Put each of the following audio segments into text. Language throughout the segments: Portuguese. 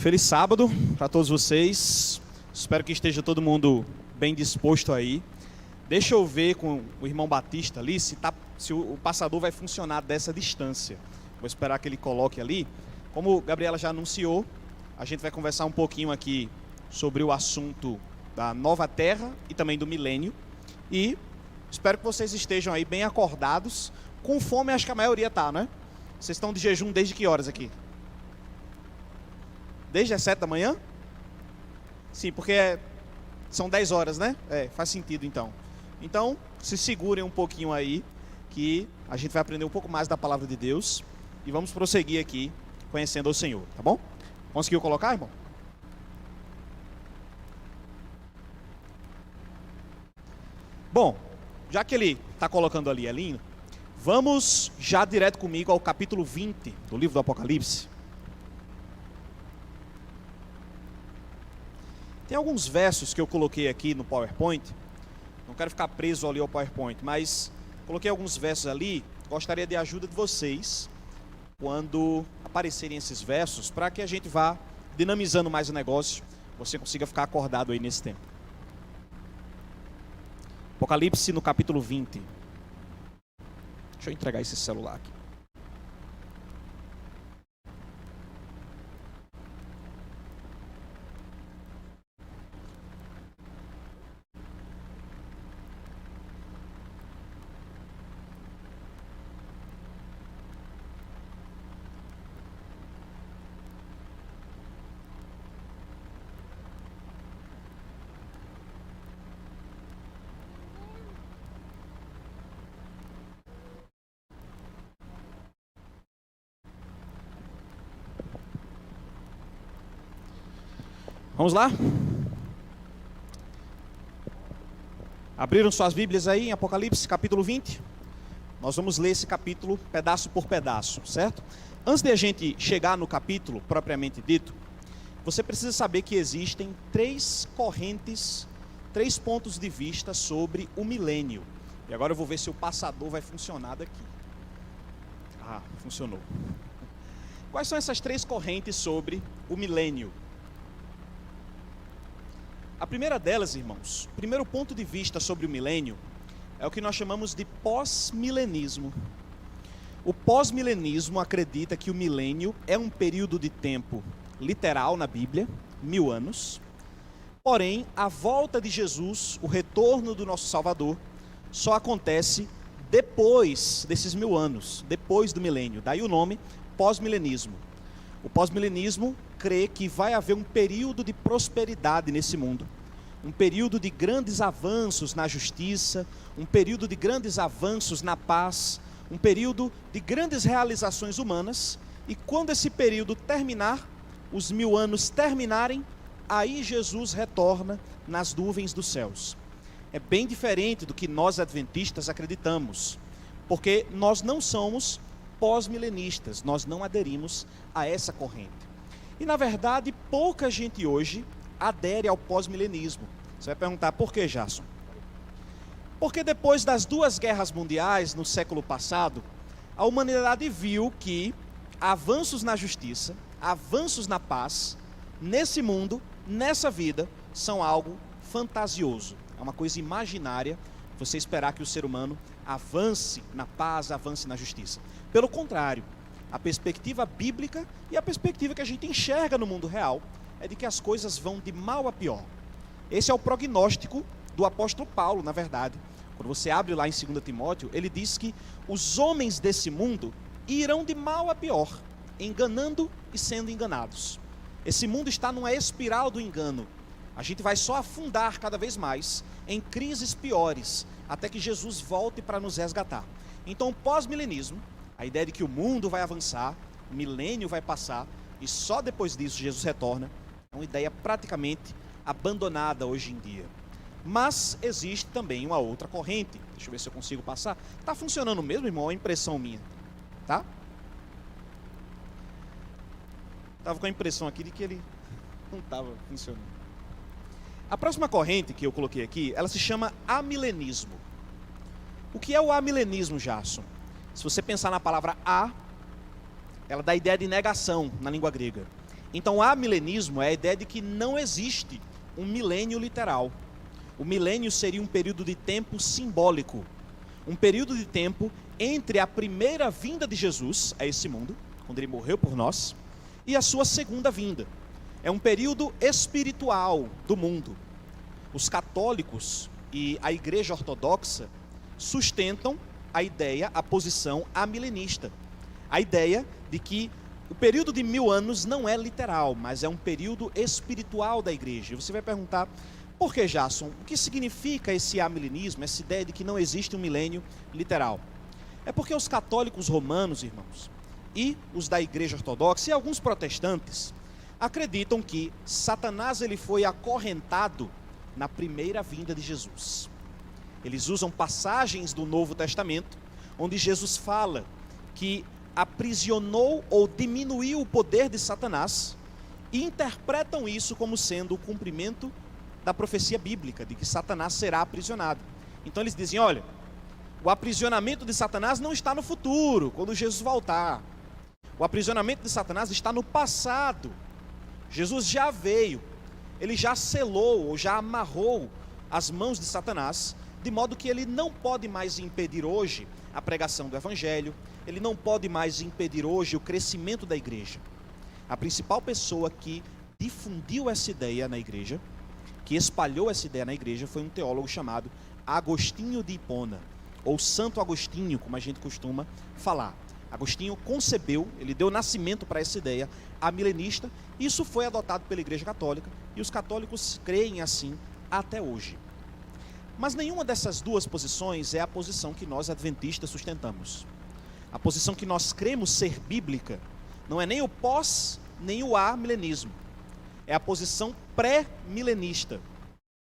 Feliz sábado para todos vocês. Espero que esteja todo mundo bem disposto aí. Deixa eu ver com o irmão Batista ali se o passador vai funcionar dessa distância. Vou esperar que ele coloque ali. Como a Gabriela já anunciou, a gente vai conversar um pouquinho aqui sobre o assunto da nova terra e também do milênio. E espero que vocês estejam aí bem acordados. Com fome, acho que a maioria tá, né? Vocês estão de jejum desde que horas aqui? Desde as 7 da manhã? Sim, porque são 10 horas, né? Faz sentido então. Então, se segurem um pouquinho aí, que a gente vai aprender um pouco mais da palavra de Deus. E vamos prosseguir aqui, conhecendo o Senhor, tá bom? Conseguiu colocar, irmão? Bom, já que ele está colocando ali a linha, vamos já direto comigo ao capítulo 20 do livro do Apocalipse. Tem alguns versos que eu coloquei aqui no PowerPoint. Não quero ficar preso ali ao PowerPoint, mas coloquei alguns versos ali. Gostaria de ajuda de vocês quando aparecerem esses versos, para que a gente vá dinamizando mais o negócio, você consiga ficar acordado aí nesse tempo. Apocalipse no capítulo 20. Deixa eu entregar esse celular aqui. Vamos lá? Abriram suas Bíblias aí em Apocalipse, capítulo 20? Nós vamos ler esse capítulo pedaço por pedaço, certo? Antes de a gente chegar no capítulo propriamente dito, você precisa saber que existem 3 correntes, 3 pontos de vista sobre o milênio. E agora eu vou ver se o passador vai funcionar daqui. Ah, funcionou. Quais são essas 3 correntes sobre o milênio? A primeira delas, irmãos, o primeiro ponto de vista sobre o milênio é o que nós chamamos de pós-milenismo. O pós-milenismo acredita que o milênio é um período de tempo literal na Bíblia, 1000 anos. Porém, a volta de Jesus, o retorno do nosso Salvador, só acontece depois desses 1000 anos, depois do milênio. Daí o nome pós-milenismo. O pós-milenismo crê que vai haver um período de prosperidade nesse mundo, um período de grandes avanços na justiça, um período de grandes avanços na paz, um período de grandes realizações humanas, e quando esse período terminar, os 1000 anos terminarem, aí Jesus retorna nas nuvens dos céus. É bem diferente do que nós adventistas acreditamos, porque nós não somos pós-milenistas, nós não aderimos a essa corrente. E na verdade, pouca gente hoje adere ao pós-milenismo. Você vai perguntar, por que, Jason? Porque depois das 2 guerras mundiais, no século passado, a humanidade viu que avanços na justiça, avanços na paz, nesse mundo, nessa vida, são algo fantasioso. É uma coisa imaginária você esperar que o ser humano avance na paz, avance na justiça. Pelo contrário, a perspectiva bíblica e a perspectiva que a gente enxerga no mundo real é de que as coisas vão de mal a pior. Esse é o prognóstico do apóstolo Paulo, na verdade. Quando você abre lá em 2 Timóteo, ele diz que os homens desse mundo irão de mal a pior, enganando e sendo enganados. Esse mundo está numa espiral do engano. A gente vai só afundar cada vez mais em crises piores, até que Jesus volte para nos resgatar. Então, o pós-milenismo, a ideia de que o mundo vai avançar, o milênio vai passar, e só depois disso Jesus retorna, é uma ideia praticamente abandonada hoje em dia. Mas existe também uma outra corrente. Deixa eu ver se eu consigo passar. Está funcionando mesmo, irmão? É impressão minha, tá? Estava com a impressão aqui de que ele não estava funcionando. A próxima corrente que eu coloquei aqui, ela se chama amilenismo. O que é o amilenismo, Jason? Se você pensar na palavra a, ela dá a ideia de negação na língua grega. Então, amilenismo é a ideia de que não existe um milênio literal. O milênio seria um período de tempo simbólico, um período de tempo entre a primeira vinda de Jesus a esse mundo, quando ele morreu por nós, e a sua segunda vinda. É um período espiritual do mundo. Os católicos e a Igreja Ortodoxa sustentam a ideia, a posição amilenista. A ideia de que o período de 1000 anos não é literal, mas é um período espiritual da igreja. E você vai perguntar, por que, Jason? O que significa esse amilenismo, essa ideia de que não existe um milênio literal? É porque os católicos romanos, irmãos, e os da Igreja Ortodoxa e alguns protestantes acreditam que Satanás ele foi acorrentado na primeira vinda de Jesus. Eles usam passagens do Novo Testamento, onde Jesus fala que aprisionou ou diminuiu o poder de Satanás e interpretam isso como sendo o cumprimento da profecia bíblica, de que Satanás será aprisionado. Então eles dizem, olha, o aprisionamento de Satanás não está no futuro, quando Jesus voltar. O aprisionamento de Satanás está no passado. Jesus já veio, ele já selou ou já amarrou as mãos de Satanás, de modo que ele não pode mais impedir hoje a pregação do Evangelho, ele não pode mais impedir hoje o crescimento da igreja. A principal pessoa que difundiu essa ideia na igreja, que espalhou essa ideia na igreja, foi um teólogo chamado Agostinho de Hipona, ou Santo Agostinho, como a gente costuma falar. Agostinho concebeu, ele deu nascimento para essa ideia amilenista, e isso foi adotado pela Igreja Católica, e os católicos creem assim até hoje. Mas nenhuma dessas duas posições é a posição que nós adventistas sustentamos. A posição que nós cremos ser bíblica não é nem o pós, nem o amilenismo. É a posição pré-milenista.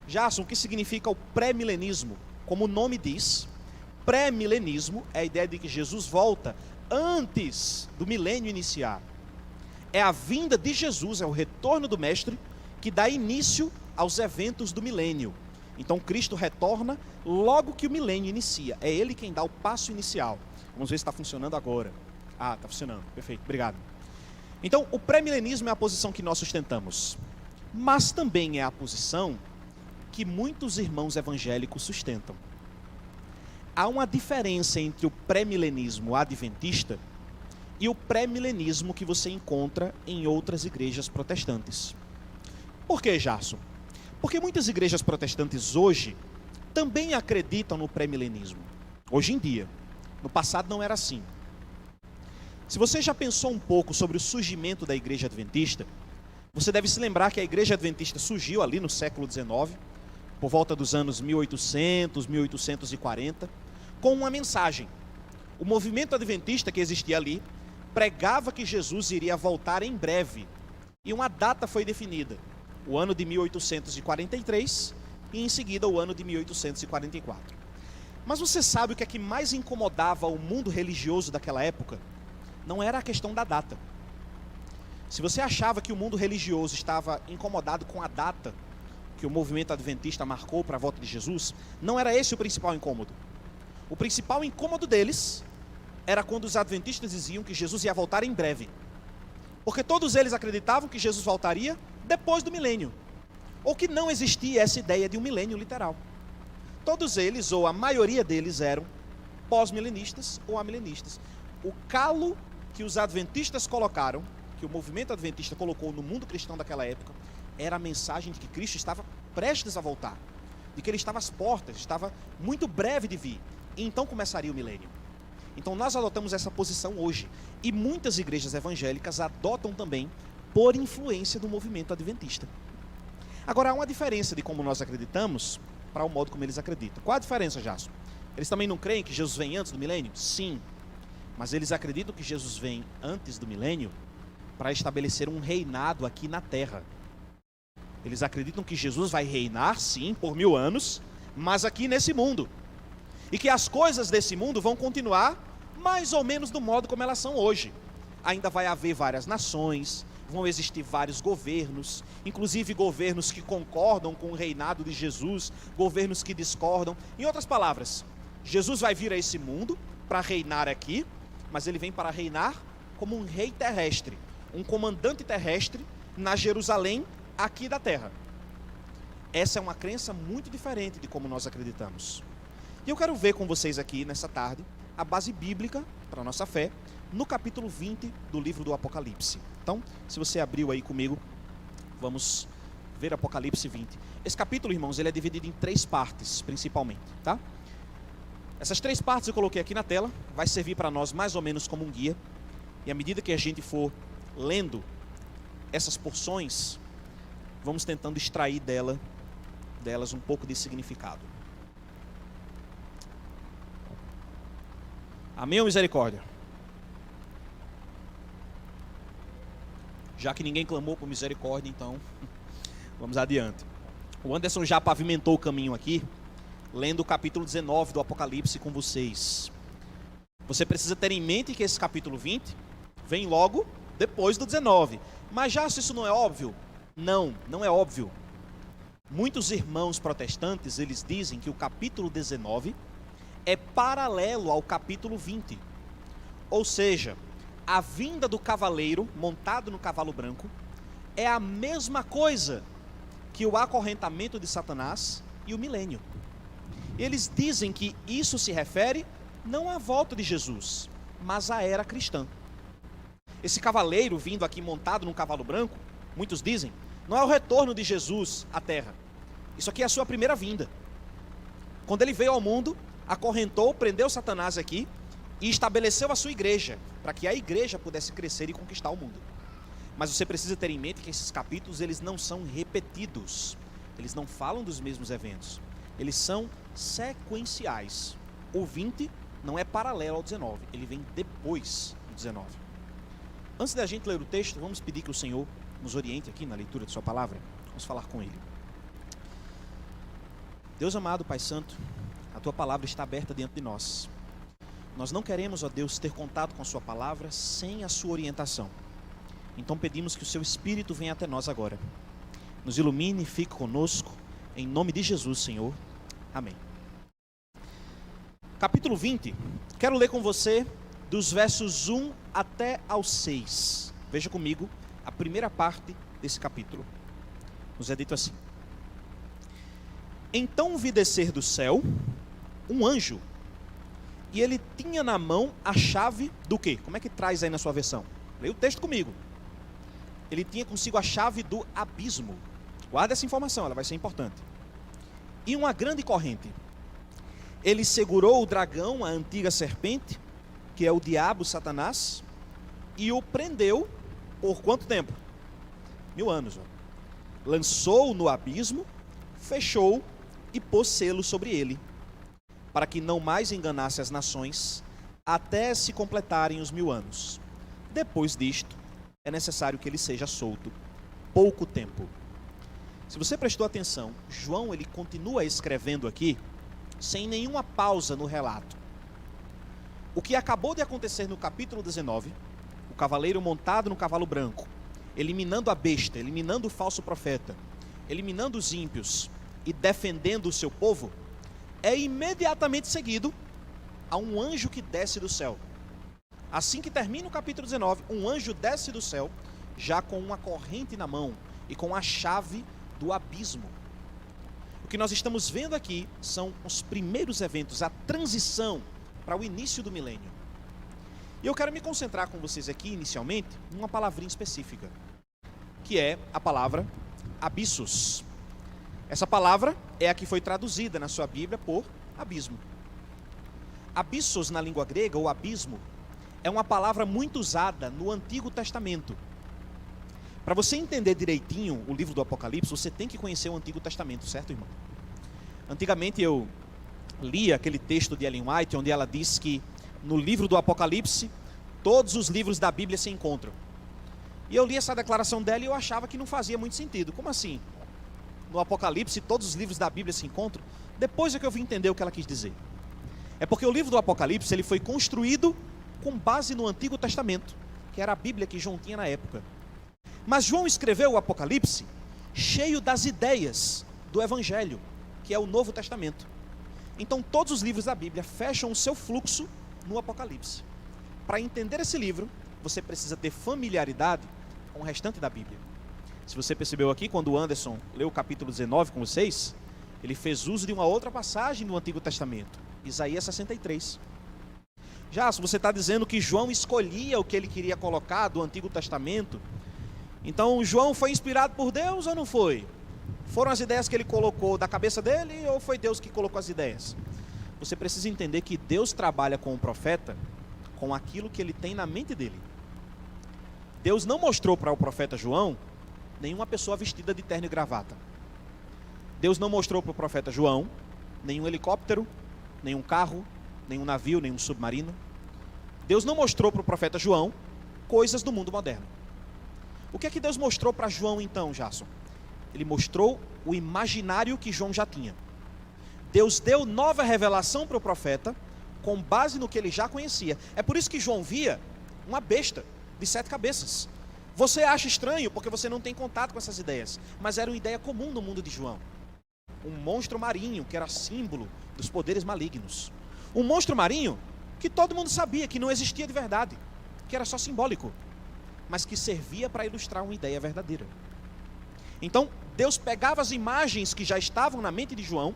Jason, o que significa o pré-milenismo? Como o nome diz, pré-milenismo é a ideia de que Jesus volta antes do milênio iniciar. É a vinda de Jesus, é o retorno do Mestre, que dá início aos eventos do milênio. Então Cristo retorna logo que o milênio inicia. É Ele quem dá o passo inicial. Vamos ver se está funcionando agora. Ah, está funcionando. Perfeito, obrigado. Então, o pré-milenismo é a posição que nós sustentamos. Mas também é a posição que muitos irmãos evangélicos sustentam. Há uma diferença entre o pré-milenismo adventista e o pré-milenismo que você encontra em outras igrejas protestantes. Por que, Jason? Porque muitas igrejas protestantes hoje também acreditam no pré-milenismo. Hoje em dia. No passado não era assim. Se você já pensou um pouco sobre o surgimento da igreja adventista, você deve se lembrar que a igreja adventista surgiu ali no século XIX, por volta dos anos 1800, 1840, com uma mensagem. O movimento adventista que existia ali pregava que Jesus iria voltar em breve, e uma data foi definida, o ano de 1843 e em seguida o ano de 1844. Mas você sabe o que é que mais incomodava o mundo religioso daquela época? Não era a questão da data. Se você achava que o mundo religioso estava incomodado com a data que o movimento adventista marcou para a volta de Jesus, não era esse o principal incômodo. O principal incômodo deles era quando os adventistas diziam que Jesus ia voltar em breve. Porque todos eles acreditavam que Jesus voltaria depois do milênio. Ou que não existia essa ideia de um milênio literal. Todos eles, ou a maioria deles, eram pós-milenistas ou amilenistas. O calo que os adventistas colocaram, que o movimento adventista colocou no mundo cristão daquela época, era a mensagem de que Cristo estava prestes a voltar, de que ele estava às portas, estava muito breve de vir, e então começaria o milênio. Então nós adotamos essa posição hoje, e muitas igrejas evangélicas adotam também por influência do movimento adventista. Agora há uma diferença de como nós acreditamos para o modo como eles acreditam. Qual a diferença, Jason? Eles também não creem que Jesus vem antes do milênio? Sim, mas eles acreditam que Jesus vem antes do milênio para estabelecer um reinado aqui na terra. Eles acreditam que Jesus vai reinar, sim, por 1000 anos, mas aqui nesse mundo. E que as coisas desse mundo vão continuar mais ou menos do modo como elas são hoje. Ainda vai haver várias nações, vão existir vários governos, inclusive governos que concordam com o reinado de Jesus, governos que discordam. Em outras palavras, Jesus vai vir a esse mundo para reinar aqui, mas ele vem para reinar como um rei terrestre, um comandante terrestre na Jerusalém aqui da terra. Essa é uma crença muito diferente de como nós acreditamos. E eu quero ver com vocês aqui nessa tarde a base bíblica para a nossa fé no capítulo 20 do livro do Apocalipse. Então, se você abriu aí comigo, vamos ver Apocalipse 20. Esse capítulo, irmãos, ele é dividido em 3 partes, principalmente, tá? Essas 3 partes eu coloquei aqui na tela, vai servir para nós mais ou menos como um guia. E à medida que a gente for lendo essas porções, vamos tentando extrair delas um pouco de significado. Amém ou misericórdia? Já que ninguém clamou por misericórdia, então vamos adiante. O Anderson já pavimentou o caminho aqui, lendo o capítulo 19 do Apocalipse com vocês. Você precisa ter em mente que esse capítulo 20 vem logo depois do 19. Mas já se isso não é óbvio? Não, não é óbvio. Muitos irmãos protestantes, eles dizem que o capítulo 19 é paralelo ao capítulo 20. Ou seja, a vinda do cavaleiro montado no cavalo branco é a mesma coisa que o acorrentamento de Satanás e o milênio. Eles dizem que isso se refere não à volta de Jesus, mas à era cristã. Esse cavaleiro vindo aqui montado num cavalo branco, muitos dizem, não é o retorno de Jesus à terra. Isso aqui é a sua primeira vinda. Quando ele veio ao mundo, acorrentou, prendeu Satanás aqui e estabeleceu a sua igreja, para que a igreja pudesse crescer e conquistar o mundo. Mas você precisa ter em mente que esses capítulos, eles não são repetidos. Eles não falam dos mesmos eventos. Eles são sequenciais. O 20 não é paralelo ao 19, ele vem depois do 19. Antes da gente ler o texto, vamos pedir que o Senhor nos oriente aqui na leitura de sua palavra. Vamos falar com Ele. Deus amado, Pai Santo, a tua palavra está aberta diante de nós. Nós não queremos, ó Deus, ter contato com a sua palavra sem a sua orientação. Então pedimos que o seu Espírito venha até nós agora. Nos ilumine e fique conosco, em nome de Jesus, Senhor. Amém. Capítulo 20, quero ler com você dos versos 1 até ao 6. Veja comigo a primeira parte desse capítulo. Nos é dito assim: Então vi descer do céu um anjo, e ele tinha na mão a chave do quê? Como é que traz aí na sua versão? Leia o texto comigo. Ele tinha consigo a chave do abismo. Guarda essa informação, ela vai ser importante. E uma grande corrente. Ele segurou o dragão, a antiga serpente, que é o diabo, Satanás, e o prendeu por quanto tempo? 1000 anos. Lançou-o no abismo, fechou e pôs selo sobre ele, para que não mais enganasse as nações, até se completarem os 1000 anos. Depois disto, é necessário que ele seja solto pouco tempo. Se você prestou atenção, João ele continua escrevendo aqui, sem nenhuma pausa no relato. O que acabou de acontecer no capítulo 19, o cavaleiro montado no cavalo branco, eliminando a besta, eliminando o falso profeta, eliminando os ímpios e defendendo o seu povo, é imediatamente seguido a um anjo que desce do céu. Assim que termina o capítulo 19, um anjo desce do céu, já com uma corrente na mão e com a chave do abismo. O que nós estamos vendo aqui são os primeiros eventos, a transição para o início do milênio. E eu quero me concentrar com vocês aqui, inicialmente, numa palavrinha específica, que é a palavra abissos. Essa palavra é a que foi traduzida na sua Bíblia por abismo. Abissos na língua grega, ou abismo, é uma palavra muito usada no Antigo Testamento. Para você entender direitinho o livro do Apocalipse, você tem que conhecer o Antigo Testamento, certo, irmão? Antigamente eu lia aquele texto de Ellen White, onde ela diz que no livro do Apocalipse, todos os livros da Bíblia se encontram. E eu li essa declaração dela e eu achava que não fazia muito sentido. Como assim? No Apocalipse, todos os livros da Bíblia se encontram? Depois é que eu vim entender o que ela quis dizer. É porque o livro do Apocalipse ele foi construído com base no Antigo Testamento, que era a Bíblia que João tinha na época. Mas João escreveu o Apocalipse cheio das ideias do Evangelho, que é o Novo Testamento. Então todos os livros da Bíblia fecham o seu fluxo no Apocalipse. Para entender esse livro, você precisa ter familiaridade com o restante da Bíblia. Se você percebeu aqui, quando o Anderson leu o capítulo 19 com vocês, ele fez uso de uma outra passagem do Antigo Testamento, Isaías 63. Já, se você está dizendo que João escolhia o que ele queria colocar do Antigo Testamento, então João foi inspirado por Deus ou não foi? Foram as ideias que ele colocou da cabeça dele ou foi Deus que colocou as ideias? Você precisa entender que Deus trabalha com o profeta com aquilo que ele tem na mente dele. Deus não mostrou para o profeta João nenhuma pessoa vestida de terno e gravata. Deus não mostrou para o profeta João nenhum helicóptero, nenhum carro, nenhum navio, nenhum submarino. Deus não mostrou para o profeta João coisas do mundo moderno. O que é que Deus mostrou para João então, Jason? Ele mostrou o imaginário que João já tinha. Deus deu nova revelação para o profeta com base no que ele já conhecia. É por isso que João via uma besta de 7 cabeças. Você acha estranho porque você não tem contato com essas ideias, mas era uma ideia comum no mundo de João. Um monstro marinho que era símbolo dos poderes malignos. Um monstro marinho que todo mundo sabia que não existia de verdade, que era só simbólico, mas que servia para ilustrar uma ideia verdadeira. Então, Deus pegava as imagens que já estavam na mente de João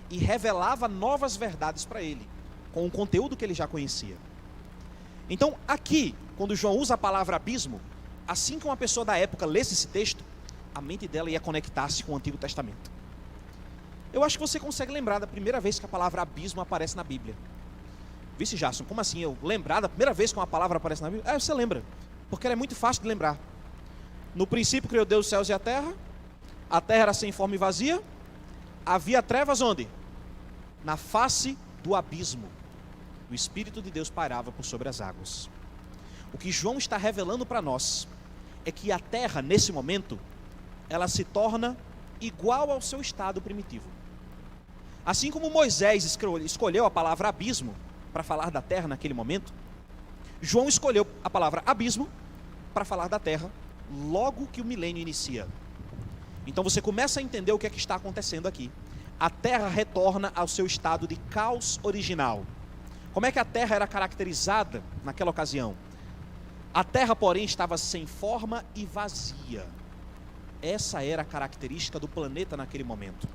e revelava novas verdades para ele, com o conteúdo que ele já conhecia. Então, aqui, quando João usa a palavra abismo, assim que uma pessoa da época lesse esse texto, a mente dela ia conectar-se com o Antigo Testamento. Eu acho que você consegue lembrar da primeira vez que a palavra abismo aparece na Bíblia. Vice Jason, como assim? Eu lembrar da primeira vez que uma palavra aparece na Bíblia? Você lembra, porque ela é muito fácil de lembrar. No princípio criou Deus os céus e a terra era sem forma e vazia, havia trevas onde? Na face do abismo. O Espírito de Deus pairava por sobre as águas. O que João está revelando para nós é que a terra, nesse momento, ela se torna igual ao seu estado primitivo. Assim como Moisés escolheu a palavra abismo para falar da terra naquele momento, João escolheu a palavra abismo para falar da terra logo que o milênio inicia. Então você começa a entender o que é que está acontecendo aqui. A terra retorna ao seu estado de caos original. Como é que a terra era caracterizada naquela ocasião? A terra, porém, estava sem forma e vazia. Essa era a característica do planeta naquele momento.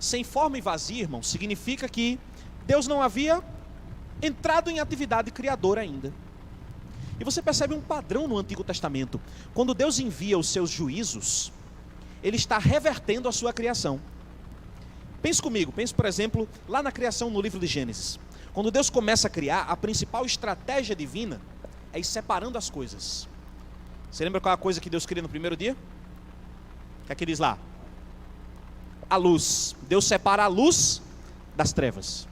Sem forma e vazia, irmão, significa que Deus não havia entrado em atividade criadora ainda. E você percebe um padrão no Antigo Testamento. Quando Deus envia os seus juízos, Ele está revertendo a sua criação. Pense comigo, pense, por exemplo, lá na criação no livro de Gênesis. Quando Deus começa a criar, a principal estratégia divina é ir separando as coisas. Você lembra qual é a coisa que Deus cria no primeiro dia? O que é que diz lá? A luz. Deus separa a luz das trevas.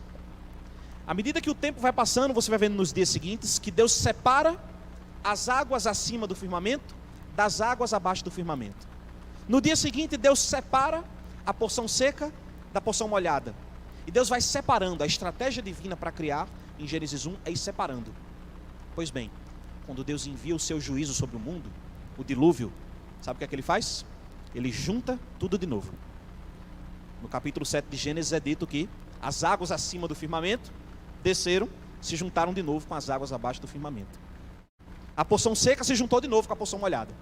À medida que o tempo vai passando, você vai vendo nos dias seguintes que Deus separa as águas acima do firmamento das águas abaixo do firmamento. No dia seguinte, Deus separa a porção seca da porção molhada. E Deus vai separando. A estratégia divina para criar, em Gênesis 1, é ir separando. Pois bem, quando Deus envia o seu juízo sobre o mundo, o dilúvio, sabe o que é que Ele faz? Ele junta tudo de novo. No capítulo 7 de Gênesis é dito que as águas acima do firmamento desceram, se juntaram de novo com as águas abaixo do firmamento. A porção seca se juntou de novo com a porção molhada.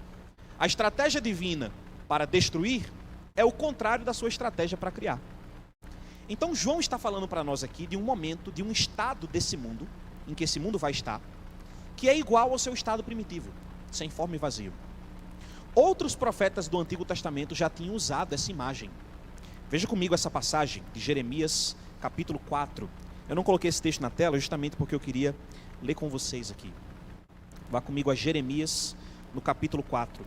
A estratégia divina para destruir é o contrário da sua estratégia para criar. Então João está falando para nós aqui de um momento, de um estado desse mundo, em que esse mundo vai estar, que é igual ao seu estado primitivo, sem forma e vazio. Outros profetas do Antigo Testamento já tinham usado essa imagem. Veja comigo essa passagem de Jeremias, capítulo 4. Eu não coloquei esse texto na tela justamente porque eu queria ler com vocês aqui. Vá comigo a Jeremias, no capítulo 4.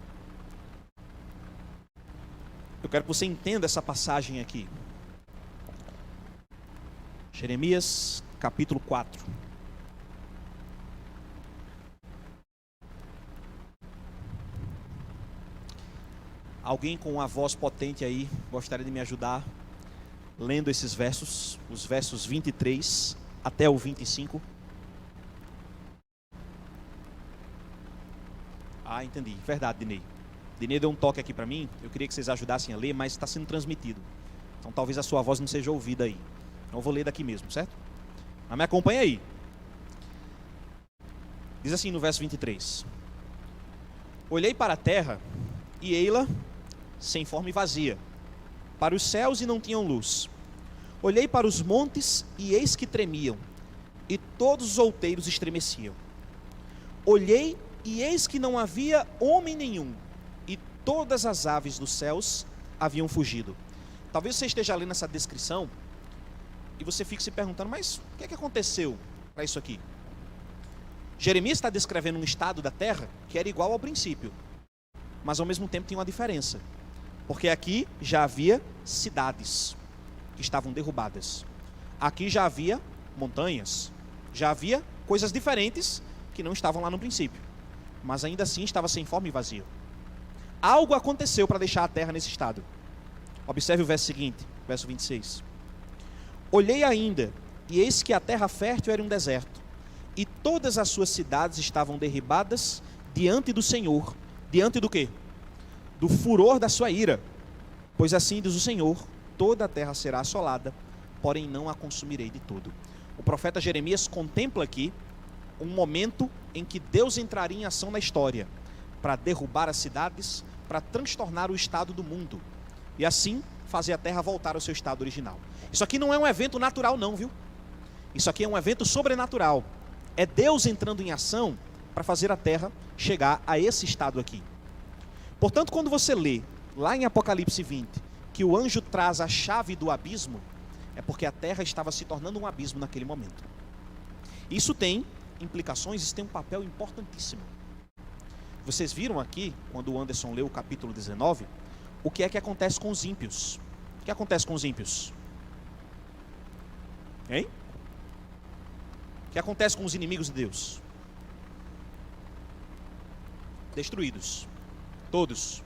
Eu quero que você entenda essa passagem aqui. Jeremias, capítulo 4. Alguém com uma voz potente aí gostaria de me ajudar lendo esses versos, os versos 23 até o 25. Ah, entendi. Verdade, Dinei. Dinei deu um toque aqui para mim. Eu queria que vocês ajudassem a ler, mas está sendo transmitido. Então talvez a sua voz não seja ouvida aí. Então eu vou ler daqui mesmo, certo? Mas me acompanha aí. Diz assim no verso 23. Olhei para a terra, e ei-la sem forma e vazia, para os céus e não tinham luz. Olhei para os montes, e eis que tremiam, e todos os outeiros estremeciam. Olhei, e eis que não havia homem nenhum, e todas as aves dos céus haviam fugido. Talvez você esteja lendo essa descrição, e você fique se perguntando, mas o que é que aconteceu para isso aqui? Jeremias está descrevendo um estado da terra que era igual ao princípio, mas ao mesmo tempo tinha uma diferença, porque aqui já havia cidades que estavam derrubadas, aqui já havia montanhas, já havia coisas diferentes que não estavam lá no princípio, mas ainda assim estava sem forma e vazio. Algo aconteceu para deixar a terra nesse estado. Observe o verso seguinte, verso 26. Olhei ainda, e eis que a terra fértil era um deserto, e todas as suas cidades estavam derribadas diante do Senhor. Diante do quê? Do furor da sua ira. Pois assim diz o Senhor, toda a terra será assolada, porém não a consumirei de todo. O profeta Jeremias contempla aqui um momento em que Deus entraria em ação na história, para derrubar as cidades, para transtornar o estado do mundo, e assim fazer a terra voltar ao seu estado original. Isso aqui não é um evento natural não, viu? Isso aqui é um evento sobrenatural. É Deus entrando em ação para fazer a terra chegar a esse estado aqui. Portanto, quando você lê lá em Apocalipse 20 que o anjo traz a chave do abismo, é porque a terra estava se tornando um abismo naquele momento. Isso tem implicações, isso tem um papel importantíssimo. Vocês viram aqui, quando o Anderson leu o capítulo 19, o que é que acontece com os ímpios? O que acontece com os ímpios? Hein? O que acontece com os inimigos de Deus? Destruídos. Todos.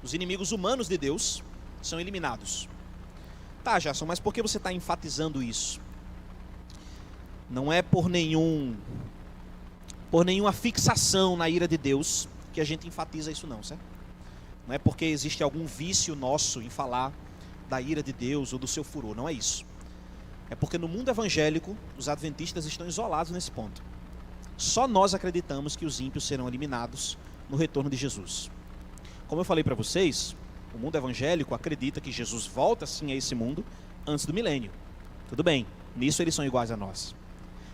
Os inimigos humanos de Deus são eliminados. Tá, Jason, mas por que você está enfatizando isso? Não é por nenhuma fixação na ira de Deus que a gente enfatiza isso não, certo? Não é porque existe algum vício nosso em falar da ira de Deus ou do seu furor, não é isso. É porque no mundo evangélico, os adventistas estão isolados nesse ponto. Só nós acreditamos que os ímpios serão eliminados no retorno de Jesus. Como eu falei para vocês, o mundo evangélico acredita que Jesus volta sim a esse mundo antes do milênio. Tudo bem, nisso eles são iguais a nós.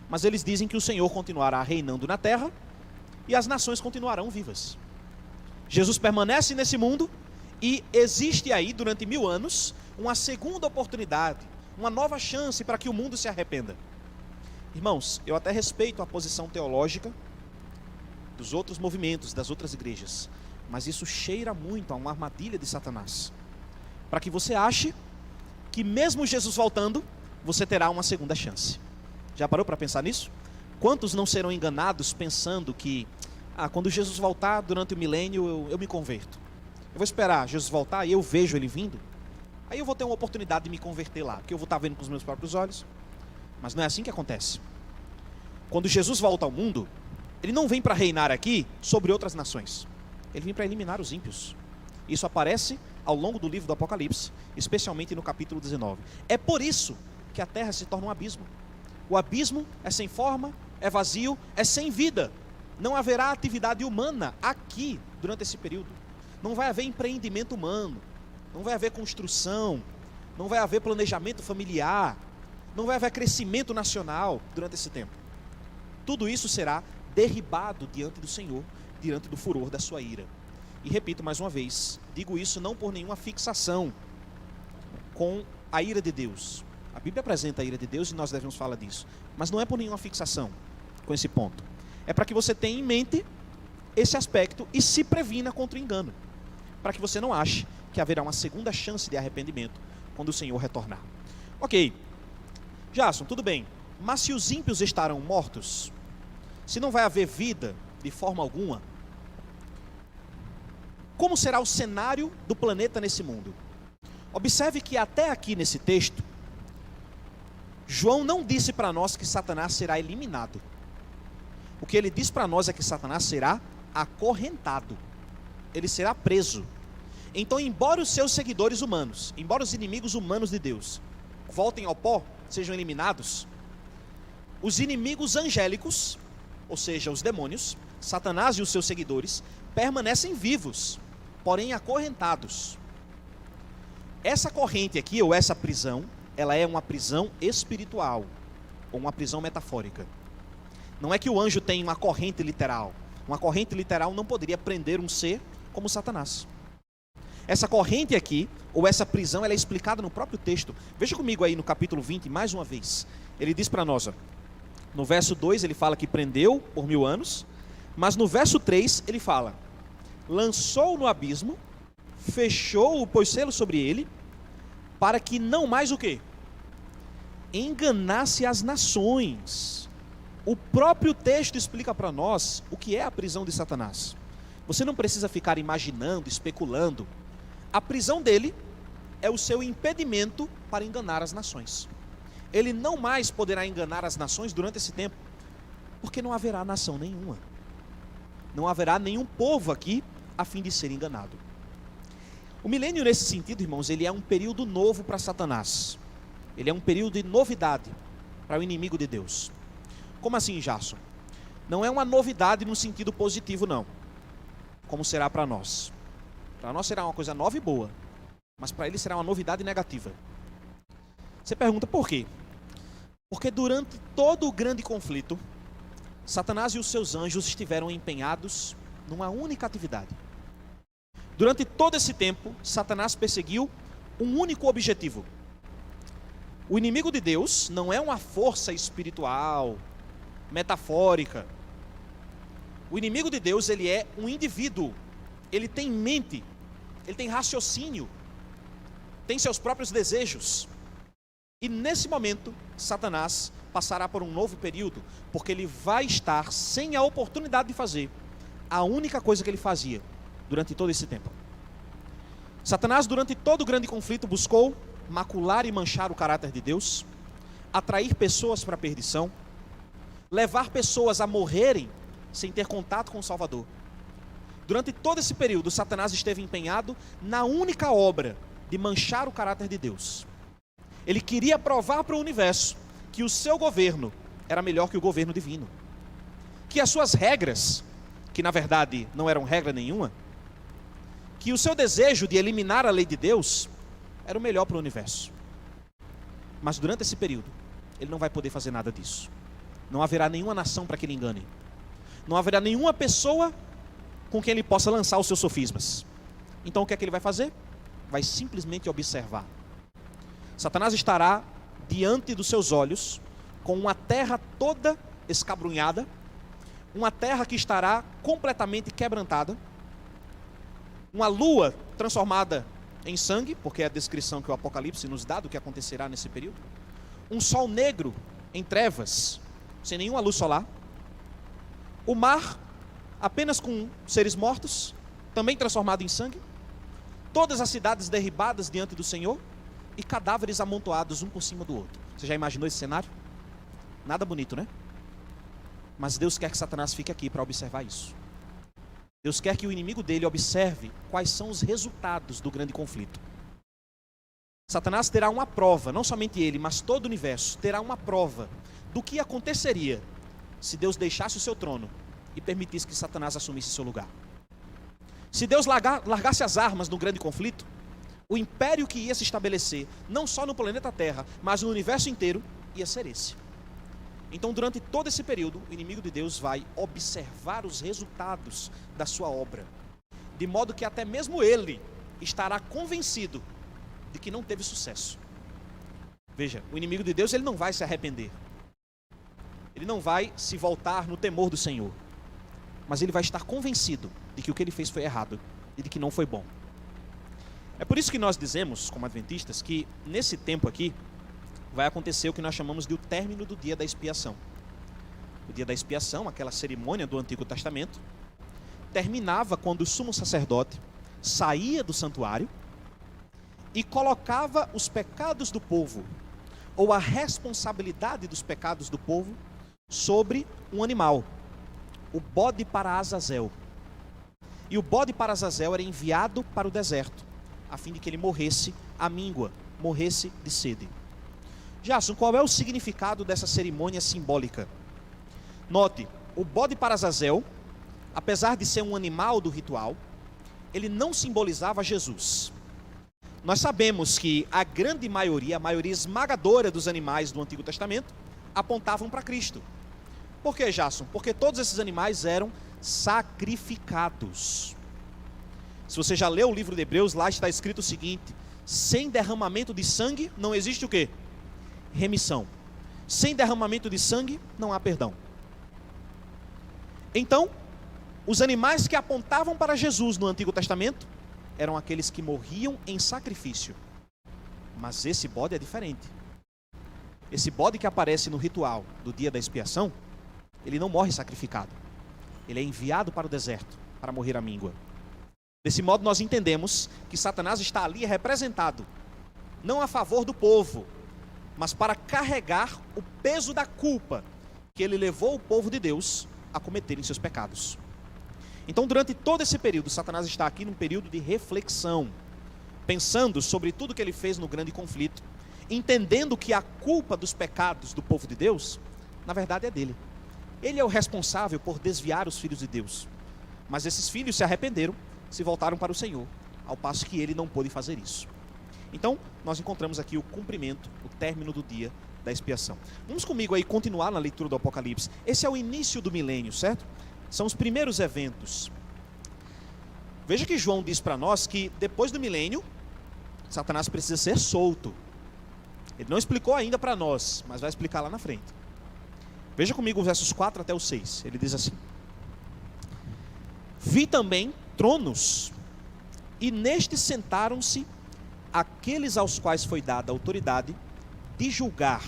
Mas eles dizem que o Senhor continuará reinando na terra e as nações continuarão vivas. Jesus permanece nesse mundo e existe aí, durante 1000 anos, uma segunda oportunidade, uma nova chance para que o mundo se arrependa. Irmãos, eu até respeito a posição teológica dos outros movimentos, das outras igrejas, mas isso cheira muito a uma armadilha de Satanás, para que você ache que mesmo Jesus voltando, você terá uma segunda chance. Já parou para pensar nisso? Quantos não serão enganados pensando que quando Jesus voltar durante o milênio eu me converto? Eu vou esperar Jesus voltar e eu vejo ele vindo, aí eu vou ter uma oportunidade de me converter lá, porque eu vou estar vendo com os meus próprios olhos. Mas não é assim que acontece. Quando Jesus volta ao mundo, ele não vem para reinar aqui sobre outras nações, ele vem para eliminar os ímpios. Isso aparece ao longo do livro do Apocalipse, especialmente no capítulo 19. É por isso que a terra se torna um abismo. O abismo é sem forma, é vazio, é sem vida. Não haverá atividade humana aqui durante esse período. Não vai haver empreendimento humano, não vai haver construção, não vai haver planejamento familiar, não vai haver crescimento nacional durante esse tempo. Tudo isso será derribado diante do Senhor, diante do furor da sua ira. E repito mais uma vez, digo isso não por nenhuma fixação com a ira de Deus. A Bíblia apresenta a ira de Deus e nós devemos falar disso, mas não é por nenhuma fixação com esse ponto. É para que você tenha em mente esse aspecto e se previna contra o engano, para que você não ache que haverá uma segunda chance de arrependimento quando o Senhor retornar. Ok, Jason, tudo bem, mas se os ímpios estarão mortos, se não vai haver vida de forma alguma, como será o cenário do planeta nesse mundo? Observe que até aqui nesse texto, João não disse para nós que Satanás será eliminado. O que ele diz para nós é que Satanás será acorrentado. Ele será preso. Então, embora os seus seguidores humanos, embora os inimigos humanos de Deus voltem ao pó, sejam eliminados, os inimigos angélicos, ou seja, os demônios, Satanás e os seus seguidores, permanecem vivos, porém acorrentados. Essa corrente aqui, ou essa prisão, ela é uma prisão espiritual, ou uma prisão metafórica. Não é que o anjo tem uma corrente literal. Uma corrente literal não poderia prender um ser como Satanás. Essa corrente aqui, ou essa prisão, ela é explicada no próprio texto. Veja comigo aí no capítulo 20, mais uma vez. Ele diz para nós, ó, no verso 2 ele fala que prendeu por 1000 anos, mas no verso 3 ele fala, lançou no abismo, fechou-o, pôs selo sobre ele, para que não mais o quê? Enganasse as nações. O próprio texto explica para nós o que é a prisão de Satanás. Você não precisa ficar imaginando, especulando. A prisão dele é o seu impedimento para enganar as nações. Ele não mais poderá enganar as nações durante esse tempo, porque não haverá nação nenhuma. Não haverá nenhum povo aqui a fim de ser enganado. O milênio, nesse sentido, irmãos, ele é um período novo para Satanás. Ele é um período de novidade para o inimigo de Deus. Como assim, Jason? Não é uma novidade no sentido positivo, não. Como será para nós? Para nós será uma coisa nova e boa, mas para ele será uma novidade negativa. Você pergunta por quê? Porque durante todo o grande conflito, Satanás e os seus anjos estiveram empenhados numa única atividade. Durante todo esse tempo, Satanás perseguiu um único objetivo. O inimigo de Deus não é uma força espiritual, metafórica. O inimigo de Deus, ele é um indivíduo. Ele tem mente, ele tem raciocínio, tem seus próprios desejos. E nesse momento, Satanás passará por um novo período, porque ele vai estar sem a oportunidade de fazer a única coisa que ele fazia durante todo esse tempo. Satanás, durante todo o grande conflito, buscou macular e manchar o caráter de Deus, atrair pessoas para a perdição, levar pessoas a morrerem sem ter contato com o Salvador. Durante todo esse período, Satanás esteve empenhado na única obra de manchar o caráter de Deus. Ele queria provar para o universo que o seu governo era melhor que o governo divino, que as suas regras, que na verdade não eram regra nenhuma, que o seu desejo de eliminar a lei de Deus era o melhor para o universo. Mas durante esse período, ele não vai poder fazer nada disso. Não haverá nenhuma nação para que ele engane. Não haverá nenhuma pessoa com quem ele possa lançar os seus sofismas. Então o que é que ele vai fazer? Vai simplesmente observar. Satanás estará diante dos seus olhos com uma terra toda escabrunhada, uma terra que estará completamente quebrantada, uma lua transformada em sangue, porque é a descrição que o Apocalipse nos dá do que acontecerá nesse período, um sol negro em trevas, sem nenhuma luz solar, o mar apenas com seres mortos, também transformado em sangue, todas as cidades derribadas diante do Senhor e cadáveres amontoados um por cima do outro. Você já imaginou esse cenário? Nada bonito, né? Mas Deus quer que Satanás fique aqui para observar isso. Deus quer que o inimigo dele observe quais são os resultados do grande conflito. Satanás terá uma prova, não somente ele, mas todo o universo terá uma prova do que aconteceria se Deus deixasse o seu trono e permitisse que Satanás assumisse seu lugar. Se Deus largasse as armas no grande conflito, o império que ia se estabelecer, não só no planeta Terra, mas no universo inteiro, ia ser esse. Então, durante todo esse período, o inimigo de Deus vai observar os resultados da sua obra, de modo que até mesmo ele estará convencido de que não teve sucesso. Veja, o inimigo de Deus, ele não vai se arrepender. Ele não vai se voltar no temor do Senhor. Mas ele vai estar convencido de que o que ele fez foi errado e de que não foi bom. É por isso que nós dizemos, como adventistas, que nesse tempo aqui vai acontecer o que nós chamamos de o término do dia da expiação. O dia da expiação, aquela cerimônia do Antigo Testamento, terminava quando o sumo sacerdote saía do santuário e colocava os pecados do povo, ou a responsabilidade dos pecados do povo, sobre um animal, o bode para Azazel. E o bode para Azazel era enviado para o deserto, a fim de que ele morresse à míngua, morresse de sede. Jason, qual é o significado dessa cerimônia simbólica? Note, o bode para Azazel apesar de ser um animal do ritual, ele não simbolizava Jesus. Nós sabemos que a grande maioria, a maioria esmagadora dos animais do Antigo Testamento, apontavam para Cristo. Por que, Jason? Porque todos esses animais eram sacrificados. Se você já leu o livro de Hebreus, lá está escrito o seguinte: sem derramamento de sangue não existe o quê? Remissão. Sem derramamento de sangue não há perdão. Então, os animais que apontavam para Jesus no Antigo Testamento eram aqueles que morriam em sacrifício. Mas esse bode é diferente. Esse bode que aparece no ritual do dia da expiação, ele não morre sacrificado. Ele é enviado para o deserto para morrer à míngua. Desse modo nós entendemos que Satanás está ali representado, não a favor do povo, mas para carregar o peso da culpa que ele levou o povo de Deus a cometerem seus pecados. Então, durante todo esse período, Satanás está aqui num período de reflexão, pensando sobre tudo que ele fez no grande conflito, entendendo que a culpa dos pecados do povo de Deus, na verdade é dele. Ele é o responsável por desviar os filhos de Deus. Mas esses filhos se arrependeram, se voltaram para o Senhor, ao passo que ele não pôde fazer isso. Então, nós encontramos aqui o cumprimento, o término do dia da expiação. Vamos comigo aí continuar na leitura do Apocalipse. Esse é o início do milênio, certo? São os primeiros eventos. Veja que João diz para nós que depois do milênio, Satanás precisa ser solto. Ele não explicou ainda para nós, mas vai explicar lá na frente. Veja comigo os versos 4 até o 6. Ele diz assim: vi também tronos, e nestes sentaram-se aqueles aos quais foi dada a autoridade de julgar.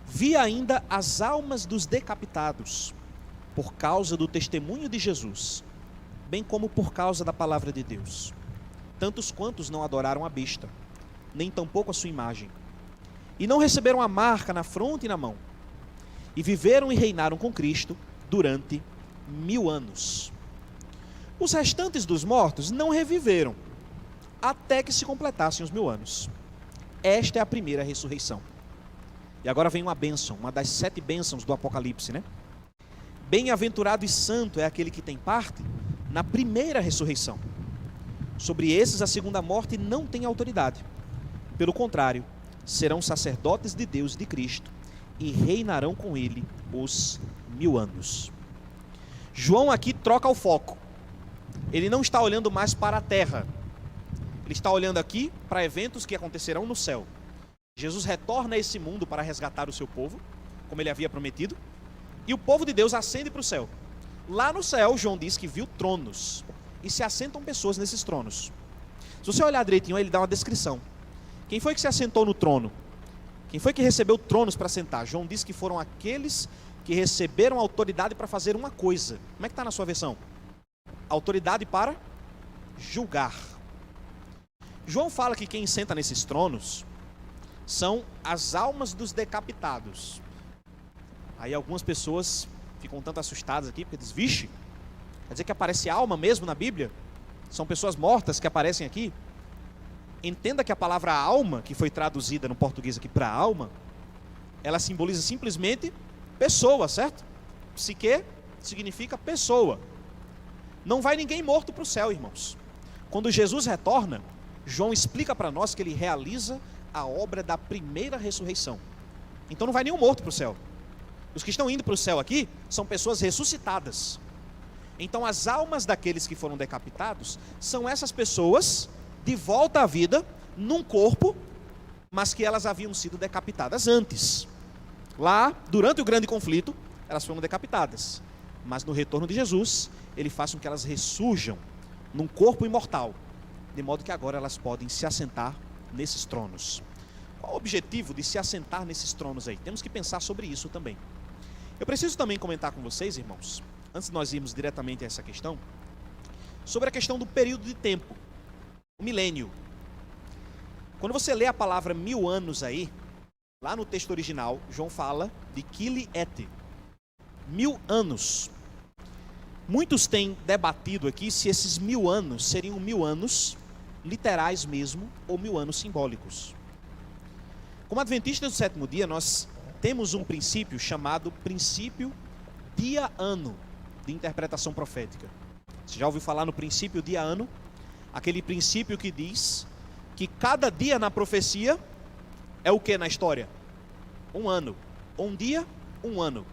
Vi ainda as almas dos decapitados, por causa do testemunho de Jesus, bem como por causa da palavra de Deus, tantos quantos não adoraram a besta, nem tampouco a sua imagem, e não receberam a marca na fronte e na mão, e viveram e reinaram com Cristo durante 1000 anos. Os restantes dos mortos não reviveram, até que se completassem os 1000 anos. Esta é a primeira ressurreição. E agora vem uma bênção, uma das 7 bênçãos do Apocalipse, né? Bem-aventurado e santo é aquele que tem parte na primeira ressurreição. Sobre esses a segunda morte não tem autoridade. Pelo contrário, serão sacerdotes de Deus e de Cristo e reinarão com ele os 1000 anos. João aqui troca o foco. Ele não está olhando mais para a terra. Ele está olhando aqui para eventos que acontecerão no céu. Jesus retorna a esse mundo para resgatar o seu povo, como ele havia prometido, e o povo de Deus ascende para o céu. Lá no céu, João diz que viu tronos, e se assentam pessoas nesses tronos. Se você olhar direitinho, ele dá uma descrição. Quem foi que se assentou no trono? Quem foi que recebeu tronos para sentar? João diz que foram aqueles que receberam autoridade para fazer uma coisa. Como é que está na sua versão? Autoridade para julgar. João fala que quem senta nesses tronos são as almas dos decapitados. Aí algumas pessoas ficam tanto assustadas aqui, porque dizem: vixe, quer dizer que aparece alma mesmo na Bíblia? São pessoas mortas que aparecem aqui? Entenda que a palavra alma, que foi traduzida no português aqui para alma, ela simboliza simplesmente pessoa, certo? Psique significa pessoa. Não vai ninguém morto para o céu, irmãos. Quando Jesus retorna, João explica para nós que ele realiza a obra da primeira ressurreição. Então não vai nenhum morto para o céu. Os que estão indo para o céu aqui são pessoas ressuscitadas. Então as almas daqueles que foram decapitados são essas pessoas de volta à vida num corpo, mas que elas haviam sido decapitadas antes. Lá, durante o grande conflito, elas foram decapitadas. Mas no retorno de Jesus, ele faz com que elas ressurjam num corpo imortal, de modo que agora elas podem se assentar nesses tronos. Qual o objetivo de se assentar nesses tronos aí? Temos que pensar sobre isso também. Eu preciso também comentar com vocês, irmãos, antes de nós irmos diretamente a essa questão, sobre a questão do período de tempo, o milênio. Quando você lê a palavra 1000 anos aí, lá no texto original, João fala de Kili et, 1000 anos. Muitos têm debatido aqui se esses 1000 anos seriam 1000 anos literais mesmo, ou 1000 anos simbólicos. Como adventistas do sétimo dia, nós temos um princípio chamado princípio dia-ano. de interpretação profética. Você já ouviu falar no princípio dia-ano? Aquele princípio que diz que cada dia na profecia é o que na história? Um ano. Um dia, um ano.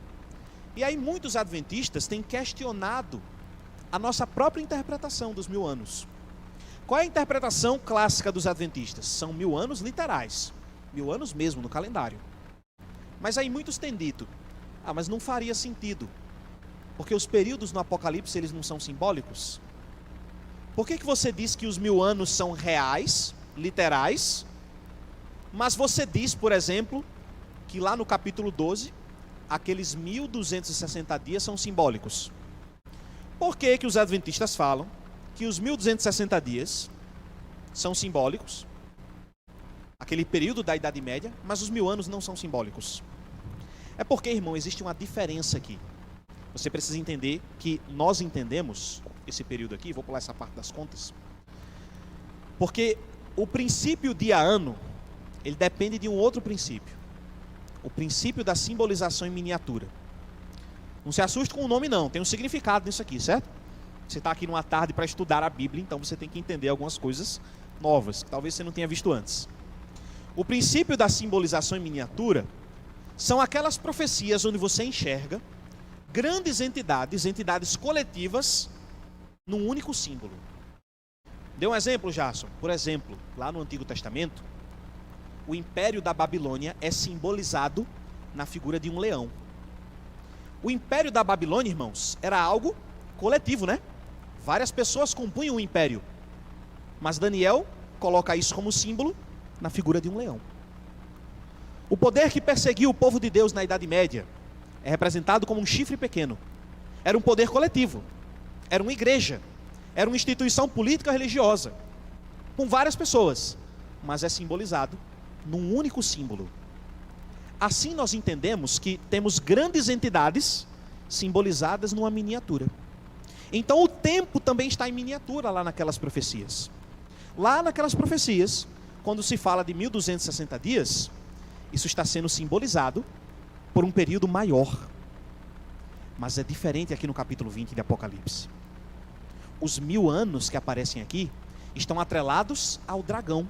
E aí muitos adventistas têm questionado a nossa própria interpretação dos 1000 anos. Qual é a interpretação clássica dos adventistas? São 1000 anos literais. 1000 anos mesmo no calendário. Mas aí muitos têm dito, mas não faria sentido. Porque os períodos no Apocalipse, eles não são simbólicos? Por que você diz que os 1000 anos são reais, literais, mas você diz, por exemplo, que lá no capítulo 12, aqueles 1260 dias são simbólicos? Por que os adventistas falam que os 1260 dias são simbólicos, aquele período da Idade Média, mas os 1000 anos não são simbólicos? É porque, irmão, existe uma diferença aqui. Você precisa entender que nós entendemos esse período aqui, vou pular essa parte das contas, porque o princípio dia-ano, ele depende de um outro princípio, o princípio da simbolização em miniatura. Não se assuste com o nome não, tem um significado nisso aqui, certo? Você está aqui numa tarde para estudar a Bíblia, então você tem que entender algumas coisas novas, que talvez você não tenha visto antes. O princípio da simbolização em miniatura são aquelas profecias onde você enxerga grandes entidades coletivas, num único símbolo. Dê um exemplo, Jason. Por exemplo, lá no Antigo Testamento, o Império da Babilônia é simbolizado na figura de um leão. O Império da Babilônia, irmãos, era algo coletivo, né? Várias pessoas compunham o império. Mas Daniel coloca isso como símbolo na figura de um leão. O poder que perseguiu o povo de Deus na Idade Média é representado como um chifre pequeno. Era um poder coletivo. Era uma igreja. Era uma instituição política religiosa. Com várias pessoas. Mas é simbolizado num único símbolo. Assim nós entendemos que temos grandes entidades simbolizadas numa miniatura. Então o tempo também está em miniatura lá naquelas profecias. Lá naquelas profecias, quando se fala de 1260 dias, isso está sendo simbolizado por um período maior. Mas é diferente aqui no capítulo 20 de Apocalipse. Os 1000 anos que aparecem aqui estão atrelados ao dragão.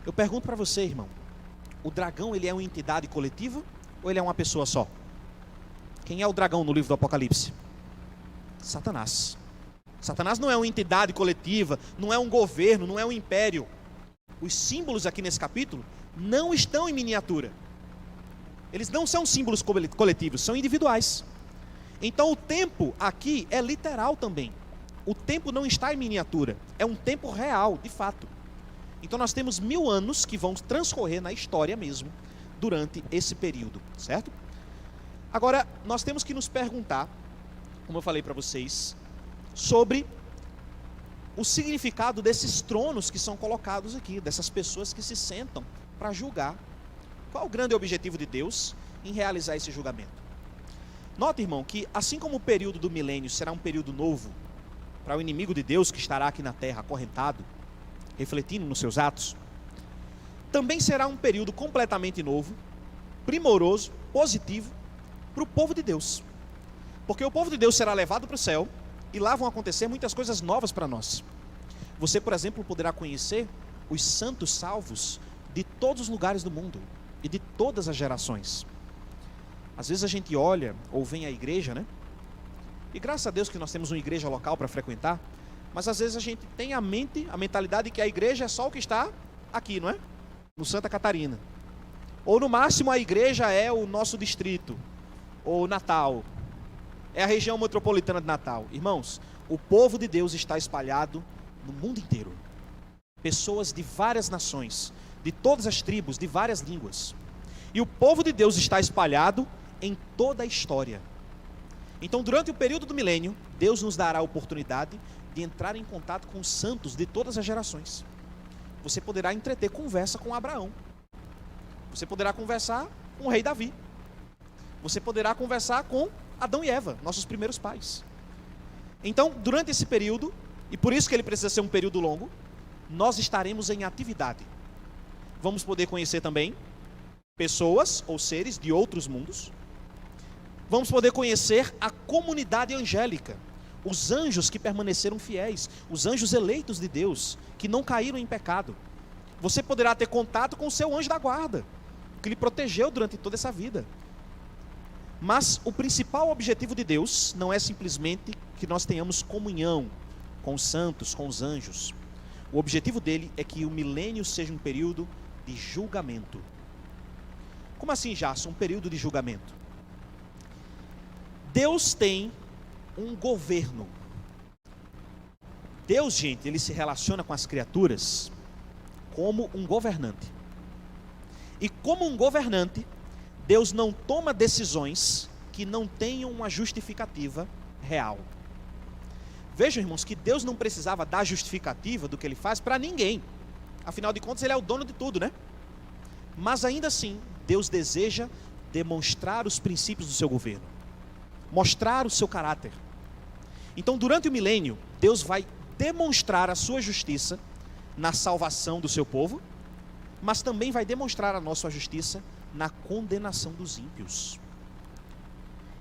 Eu pergunto para você, irmão, o dragão, ele é uma entidade coletiva ou ele é uma pessoa só? Quem é o dragão no livro do Apocalipse? Satanás. Satanás não é uma entidade coletiva, não é um governo, não é um império. Os símbolos aqui nesse capítulo não estão em miniatura. Eles não são símbolos coletivos, são individuais. Então o tempo aqui é literal também. O tempo não está em miniatura, é um tempo real, de fato. Então nós temos 1000 anos que vão transcorrer na história mesmo, durante esse período, certo? Agora, nós temos que nos perguntar, como eu falei para vocês, sobre o significado desses tronos que são colocados aqui, dessas pessoas que se sentam para julgar. Qual é o grande objetivo de Deus em realizar esse julgamento? Nota, irmão, que assim como o período do milênio será um período novo para o inimigo de Deus que estará aqui na terra acorrentado, refletindo nos seus atos, também será um período completamente novo, primoroso, positivo para o povo de Deus. Porque o povo de Deus será levado para o céu e lá vão acontecer muitas coisas novas para nós. Você, por exemplo, poderá conhecer os santos salvos de todos os lugares do mundo e de todas as gerações. Às vezes a gente olha ou vem à igreja, né? E graças a Deus que nós temos uma igreja local para frequentar, mas às vezes a gente tem a mentalidade de que a igreja é só o que está aqui, não é? No Santa Catarina. Ou no máximo a igreja é o nosso distrito, ou Natal. É a região metropolitana de Natal. Irmãos, o povo de Deus está espalhado no mundo inteiro. Pessoas de várias nações, de todas as tribos, de várias línguas. E o povo de Deus está espalhado em toda a história. Então, durante o período do milênio, Deus nos dará a oportunidade de entrar em contato com os santos de todas as gerações. Você poderá entreter conversa com Abraão. Você poderá conversar com o rei Davi. Você poderá conversar com Adão e Eva, nossos primeiros pais. Então, durante esse período, e por isso que ele precisa ser um período longo, nós estaremos em atividade. Vamos poder conhecer também pessoas ou seres de outros mundos. Vamos poder conhecer a comunidade angélica, os anjos que permaneceram fiéis, os anjos eleitos de Deus, que não caíram em pecado. Você poderá ter contato com o seu anjo da guarda, que lhe protegeu durante toda essa vida. Mas o principal objetivo de Deus não é simplesmente que nós tenhamos comunhão com os santos, com os anjos. O objetivo dele é que o milênio seja um período de julgamento. Como assim, Jason, um período de julgamento? Deus tem um governo. Deus, gente, ele se relaciona com as criaturas como um governante. E como um governante, Deus não toma decisões que não tenham uma justificativa real. Vejam, irmãos, que Deus não precisava dar justificativa do que ele faz para ninguém. Afinal de contas, ele é o dono de tudo, né? Mas ainda assim, Deus deseja demonstrar os princípios do seu governo, mostrar o seu caráter. Então, durante o milênio, Deus vai demonstrar a sua justiça na salvação do seu povo, mas também vai demonstrar a nossa justiça na condenação dos ímpios.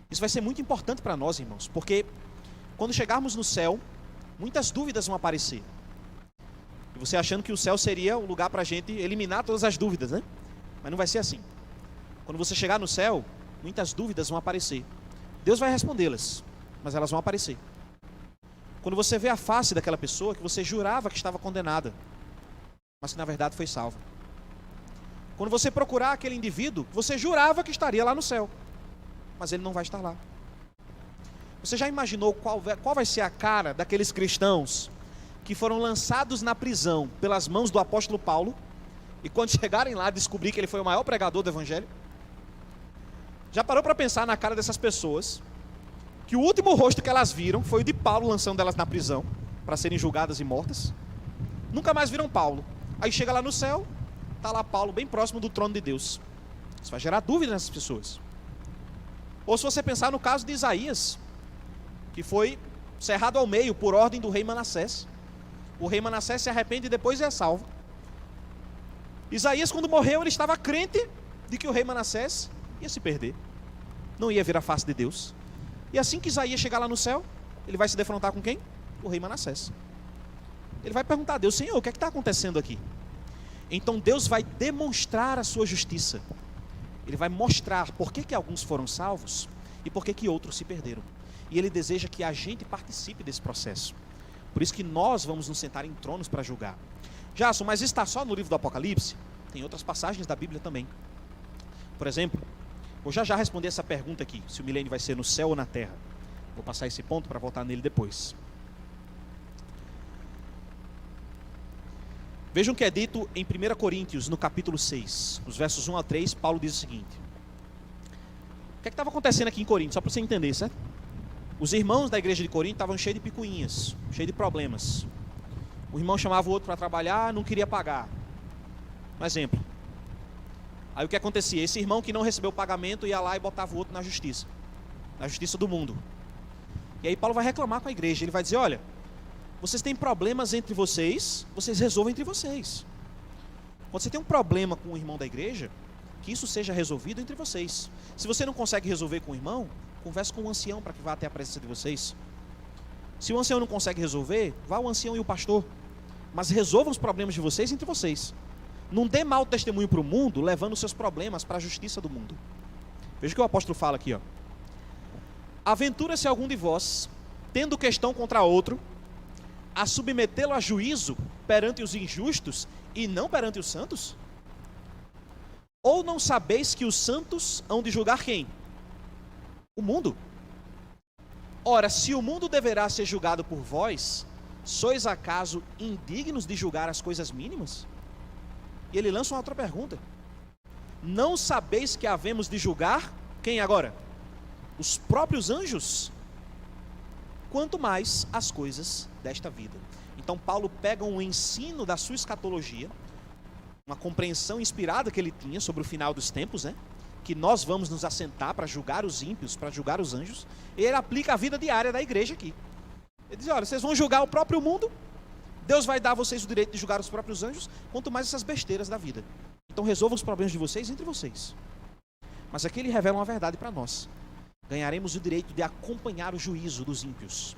Isso vai ser muito importante para nós, irmãos, porque quando chegarmos no céu, muitas dúvidas vão aparecer. E você achando que o céu seria o lugar para a gente eliminar todas as dúvidas, né? Mas não vai ser assim. Quando você chegar no céu, muitas dúvidas vão aparecer. Deus vai respondê-las, mas elas vão aparecer. Quando você vê a face daquela pessoa que você jurava que estava condenada, mas que na verdade foi salva. Quando você procurar aquele indivíduo, você jurava que estaria lá no céu, mas ele não vai estar lá. Você já imaginou qual vai ser a cara daqueles cristãos que foram lançados na prisão pelas mãos do apóstolo Paulo, e quando chegarem lá descobrir que ele foi o maior pregador do evangelho? Já parou para pensar na cara dessas pessoas, que o último rosto que elas viram foi o de Paulo lançando elas na prisão, para serem julgadas e mortas? Nunca mais viram Paulo. Aí chega lá no céu, está lá Paulo bem próximo do trono de Deus. Isso vai gerar dúvida nessas pessoas. Ou se você pensar no caso de Isaías, que foi cerrado ao meio por ordem do rei Manassés. O rei Manassés se arrepende e depois é salvo. Isaías, quando morreu, ele estava crente de que o rei Manassés ia se perder, não ia ver a face de Deus. E assim que Isaías chegar lá no céu, ele vai se defrontar com quem? O rei Manassés. Ele vai perguntar a Deus: Senhor, o que é que está acontecendo aqui? Então Deus vai demonstrar a sua justiça. Ele vai mostrar por que alguns foram salvos e por que outros se perderam. E ele deseja que a gente participe desse processo. Por isso que nós vamos nos sentar em tronos para julgar. Jason, mas isso está só no livro do Apocalipse? Tem outras passagens da Bíblia também. Por exemplo, vou já responder essa pergunta aqui, se o milênio vai ser no céu ou na terra. Vou passar esse ponto para voltar nele depois. Vejam o que é dito em 1 Coríntios, no capítulo 6, os versos 1 a 3, Paulo diz o seguinte. O que estava acontecendo aqui em Corinto, só para você entender, certo? Os irmãos da igreja de Corinto estavam cheios de picuinhas, cheios de problemas. O irmão chamava o outro para trabalhar, não queria pagar. Um exemplo. Aí o que acontecia? Esse irmão que não recebeu o pagamento ia lá e botava o outro na justiça do mundo. E aí Paulo vai reclamar com a igreja, ele vai dizer: olha, vocês têm problemas entre vocês, vocês resolvem entre vocês. Quando você tem um problema com o irmão da igreja, que isso seja resolvido entre vocês. Se você não consegue resolver com o irmão, converse com o ancião para que vá até a presença de vocês. Se o ancião não consegue resolver, vá o ancião e o pastor. Mas resolvam os problemas de vocês entre vocês. Não dê mau testemunho para o mundo, levando os seus problemas para a justiça do mundo. Veja o que o apóstolo fala aqui, ó. Aventura-se algum de vós, tendo questão contra outro, a submetê-lo a juízo perante os injustos e não perante os santos? Ou não sabeis que os santos hão de julgar quem? O mundo. Ora, se o mundo deverá ser julgado por vós, sois acaso indignos de julgar as coisas mínimas? E ele lança uma outra pergunta. Não sabeis que havemos de julgar quem agora? Os próprios anjos? Quanto mais as coisas desta vida. Então Paulo pega um ensino da sua escatologia, uma compreensão inspirada que ele tinha sobre o final dos tempos, né? Que nós vamos nos assentar para julgar os ímpios, para julgar os anjos, e ele aplica a vida diária da igreja aqui. Ele diz: olha, vocês vão julgar o próprio mundo, Deus vai dar a vocês o direito de julgar os próprios anjos, quanto mais essas besteiras da vida. Então resolvam os problemas de vocês entre vocês. Mas aqui ele revela uma verdade para nós. ganharemos o direito de acompanhar o juízo dos ímpios.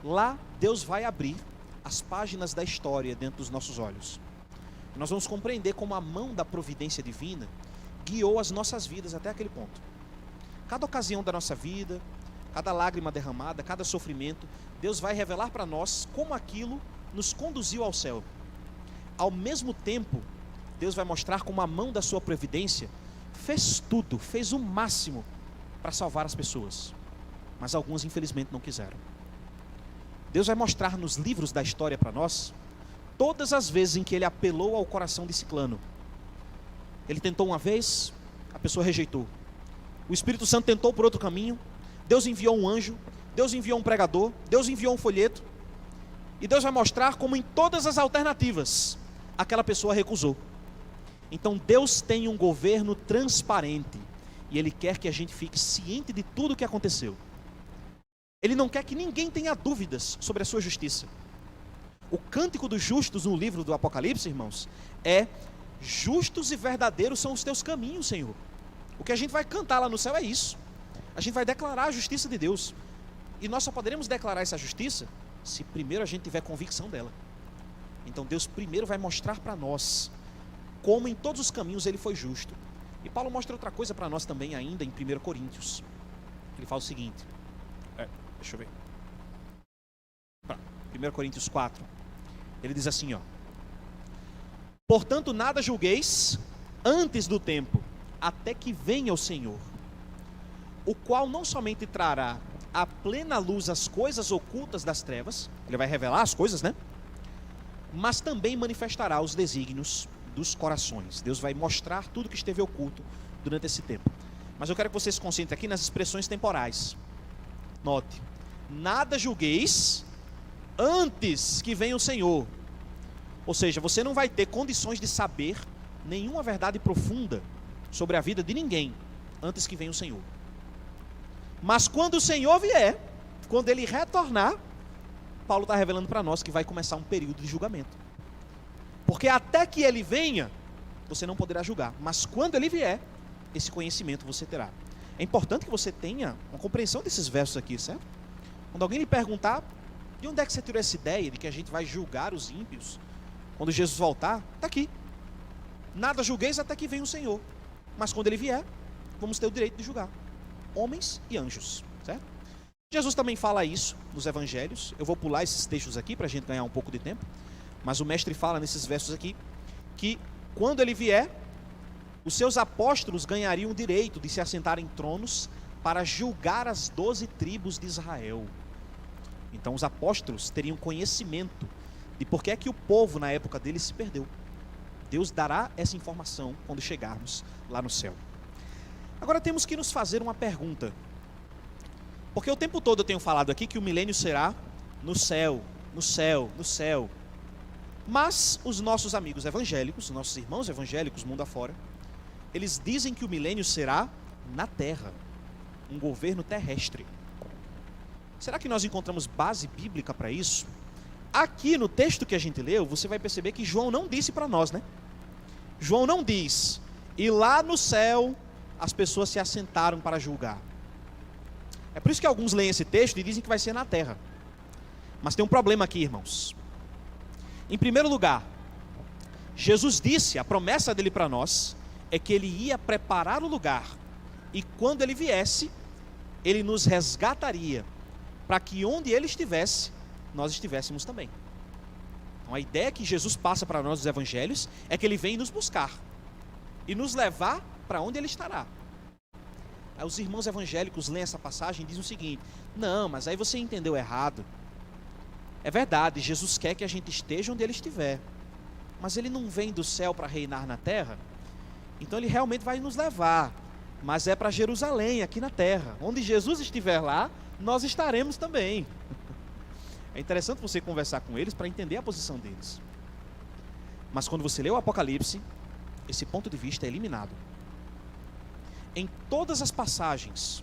Lá, Deus vai abrir as páginas da história dentro dos nossos olhos. Nós vamos compreender como a mão da providência divina guiou as nossas vidas até aquele ponto. Cada ocasião da nossa vida, cada lágrima derramada, cada sofrimento, Deus vai revelar para nós como aquilo nos conduziu ao céu. Ao mesmo tempo, Deus vai mostrar como a mão da sua providência fez tudo, fez o máximo para salvar as pessoas. Mas algumas, infelizmente, não quiseram. Deus vai mostrar nos livros da história para nós todas as vezes em que Ele apelou ao coração de Ciclano. Ele tentou uma vez, a pessoa rejeitou. O Espírito Santo tentou por outro caminho. Deus enviou um anjo, Deus enviou um pregador, Deus enviou um folheto. E Deus vai mostrar como em todas as alternativas aquela pessoa recusou. Então Deus tem um governo transparente e Ele quer que a gente fique ciente de tudo o que aconteceu. Ele não quer que ninguém tenha dúvidas sobre a sua justiça. O cântico dos justos no livro do Apocalipse, irmãos, é: justos e verdadeiros são os teus caminhos, Senhor. O que a gente vai cantar lá no céu é isso. A gente vai declarar a justiça de Deus. E nós só poderemos declarar essa justiça se primeiro a gente tiver convicção dela. Então Deus primeiro vai mostrar para nós como em todos os caminhos Ele foi justo. E Paulo mostra outra coisa para nós também ainda em 1 Coríntios. Ele fala o seguinte, deixa eu ver, 1 Coríntios 4, ele diz assim, portanto nada julgueis antes do tempo, até que venha o Senhor, o qual não somente trará à plena luz as coisas ocultas das trevas, Ele vai revelar as coisas, né? Mas também manifestará os desígnios dos corações. Deus vai mostrar tudo que esteve oculto durante esse tempo. Mas eu quero que você se concentre aqui nas expressões temporais. Note, nada julgueis antes que venha o Senhor. Ou seja, você não vai ter condições de saber nenhuma verdade profunda sobre a vida de ninguém antes que venha o Senhor. Mas quando o Senhor vier, quando Ele retornar, Paulo está revelando para nós que vai começar um período de julgamento. Porque até que Ele venha, você não poderá julgar. Mas quando Ele vier, esse conhecimento você terá. É importante que você tenha uma compreensão desses versos aqui, certo? Quando alguém lhe perguntar, de onde é que você tirou essa ideia de que a gente vai julgar os ímpios quando Jesus voltar? Está aqui. Nada julgueis até que venha o Senhor. Mas quando Ele vier, vamos ter o direito de julgar homens e anjos, certo? Jesus também fala isso nos evangelhos. Eu vou pular esses textos aqui para a gente ganhar um pouco de tempo. Mas o mestre fala nesses versos aqui que quando Ele vier, os seus apóstolos ganhariam o direito de se assentar em tronos para julgar as 12 tribos de Israel. Então os apóstolos teriam conhecimento de por que é que o povo na época deles se perdeu. Deus dará essa informação quando chegarmos lá no céu. Agora temos que nos fazer uma pergunta. Porque o tempo todo eu tenho falado aqui que o milênio será no céu, no céu, no céu. Mas os nossos amigos evangélicos, os nossos irmãos evangélicos, mundo afora, eles dizem que o milênio será na terra, um governo terrestre. Será que nós encontramos base bíblica para isso? Aqui no texto que a gente leu, você vai perceber que João não disse para nós, né? João não diz, e lá no céu as pessoas se assentaram para julgar. É por isso que alguns leem esse texto e dizem que vai ser na terra. Mas tem um problema aqui, irmãos. Em primeiro lugar, Jesus disse, a promessa dele para nós é que Ele ia preparar o lugar, e quando Ele viesse, Ele nos resgataria, para que onde Ele estivesse, nós estivéssemos também. Então a ideia que Jesus passa para nós nos evangelhos é que Ele vem nos buscar e nos levar para onde Ele estará. Aí os irmãos evangélicos leem essa passagem e dizem o seguinte: não, mas aí você entendeu errado. É verdade, Jesus quer que a gente esteja onde Ele estiver, mas Ele não vem do céu para reinar na terra. Então Ele realmente vai nos levar, mas é para Jerusalém, aqui na terra. Onde Jesus estiver lá, nós estaremos também. É interessante você conversar com eles para entender a posição deles. Mas quando você lê o Apocalipse, esse ponto de vista é eliminado. Em todas as passagens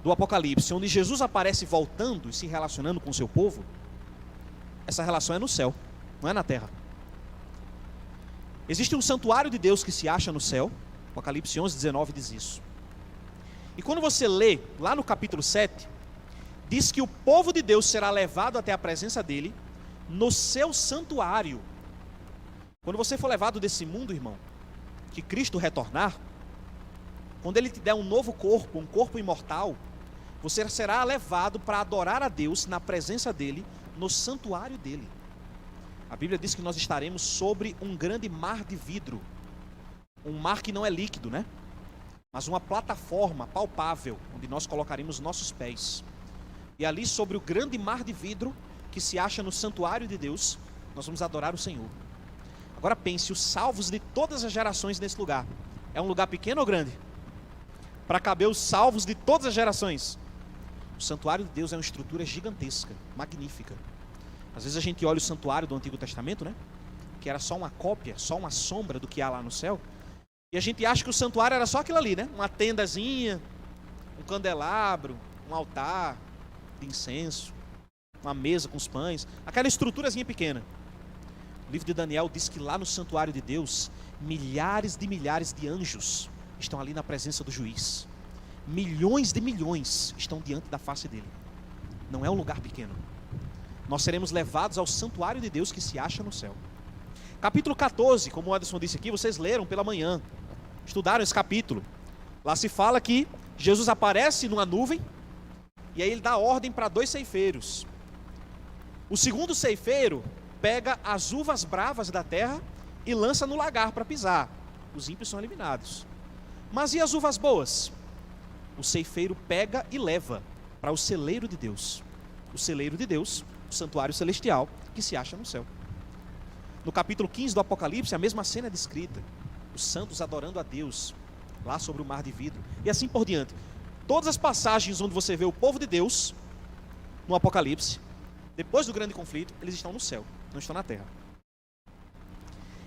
do Apocalipse, onde Jesus aparece voltando e se relacionando com o seu povo, essa relação é no céu, não é na terra. Existe um santuário de Deus que se acha no céu. Apocalipse 11:19 diz isso. E quando você lê lá no capítulo 7, diz que o povo de Deus será levado até a presença dele no seu santuário. Quando você for levado desse mundo, irmão, que Cristo retornar, quando ele te der um novo corpo, um corpo imortal, você será levado para adorar a Deus na presença dele, no santuário dele. A Bíblia diz que nós estaremos sobre um grande mar de vidro. Um mar que não é líquido, né? Mas uma plataforma palpável, onde nós colocaremos nossos pés. E ali sobre o grande mar de vidro, que se acha no santuário de Deus, nós vamos adorar o Senhor. Agora pense, os salvos de todas as gerações nesse lugar. É um lugar pequeno ou grande? Para caber os salvos de todas as gerações. O santuário de Deus é uma estrutura gigantesca, magnífica. Às vezes a gente olha o santuário do Antigo Testamento, né? Que era só uma cópia, só uma sombra do que há lá no céu. E a gente acha que o santuário era só aquilo ali, né? Uma tendazinha, um candelabro, um altar de incenso, uma mesa com os pães, aquela estruturazinha pequena. O livro de Daniel diz que lá no santuário de Deus, milhares de anjos estão ali na presença do juiz. Milhões de milhões estão diante da face dele. Não é um lugar pequeno. Nós seremos levados ao santuário de Deus que se acha no céu. Capítulo 14, como o Anderson disse aqui, vocês leram pela manhã, estudaram esse capítulo. Lá se fala que Jesus aparece numa nuvem e aí ele dá ordem para 2 ceifeiros. O segundo ceifeiro pega as uvas bravas da terra e lança no lagar para pisar. Os ímpios são eliminados. Mas e as uvas boas? O ceifeiro pega e leva para o celeiro de Deus. O celeiro de Deus, o santuário celestial que se acha no céu. No capítulo 15 do Apocalipse, a mesma cena é descrita. Os santos adorando a Deus, lá sobre o mar de vidro. E assim por diante. Todas as passagens onde você vê o povo de Deus, no Apocalipse, depois do grande conflito, eles estão no céu, não estão na terra.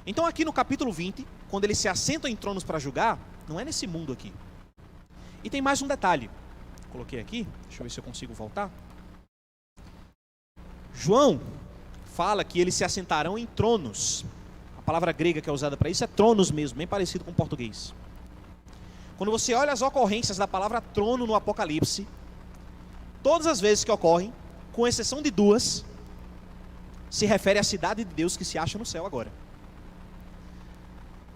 Então aqui no capítulo 20, quando eles se assentam em tronos para julgar, não é nesse mundo aqui. E tem mais um detalhe. Coloquei aqui, deixa eu ver se eu consigo voltar. João fala que eles se assentarão em tronos. A palavra grega que é usada para isso é tronos mesmo, bem parecido com o português. Quando você olha as ocorrências da palavra trono no Apocalipse, todas as vezes que ocorrem, com exceção de 2, se refere à cidade de Deus que se acha no céu agora.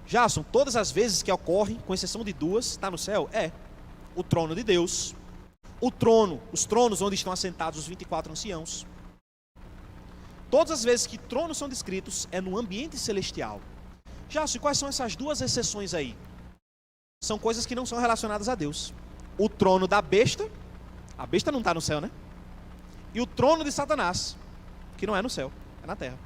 Já são todas as vezes que ocorrem, com exceção de 2, está no céu? É. O trono de Deus, o trono, os tronos onde estão assentados os 24 anciãos. Todas as vezes que tronos são descritos é no ambiente celestial. Já, e quais são essas 2 exceções aí? São coisas que não são relacionadas a Deus. O trono da besta, a besta não está no céu, né? E o trono de Satanás, que não é no céu, é na terra.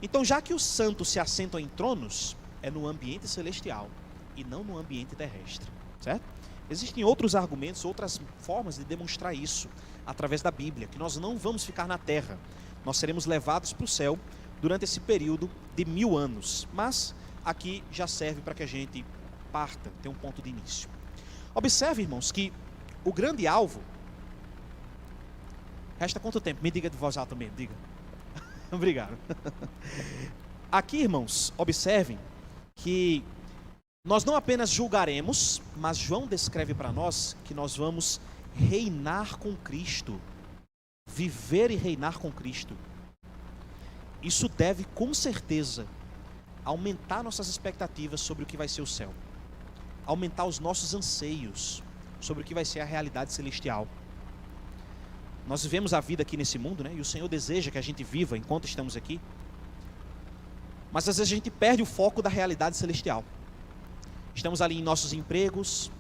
Então, já que os santos se assentam em tronos, é no ambiente celestial e não no ambiente terrestre, certo? Existem outros argumentos, outras formas de demonstrar isso através da Bíblia, que nós não vamos ficar na terra. Nós seremos levados para o céu durante esse período de 1000 anos. Mas aqui já serve para que a gente parta, tenha um ponto de início. Observe, irmãos, que o grande alvo... Resta quanto tempo? Me diga de voz alta mesmo, diga. Obrigado. Aqui, irmãos, observem que nós não apenas julgaremos, mas João descreve para nós que nós vamos reinar com Cristo. Viver e reinar com Cristo. Isso deve, com certeza, aumentar nossas expectativas sobre o que vai ser o céu. Aumentar os nossos anseios sobre o que vai ser a realidade celestial. Nós vivemos a vida aqui nesse mundo, né? E o Senhor deseja que a gente viva enquanto estamos aqui. Mas às vezes a gente perde o foco da realidade celestial. Estamos ali em nossos empregos,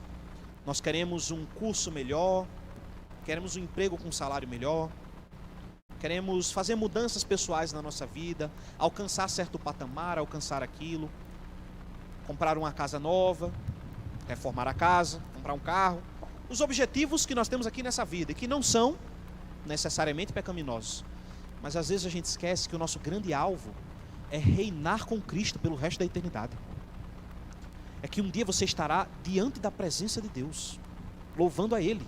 nós queremos um curso melhor, queremos um emprego com um salário melhor, queremos fazer mudanças pessoais na nossa vida, alcançar certo patamar, alcançar aquilo, comprar uma casa nova, reformar a casa, comprar um carro. Os objetivos que nós temos aqui nessa vida e que não são necessariamente pecaminosos. Mas às vezes a gente esquece que o nosso grande alvo é reinar com Cristo pelo resto da eternidade. É que um dia você estará diante da presença de Deus, louvando a Ele.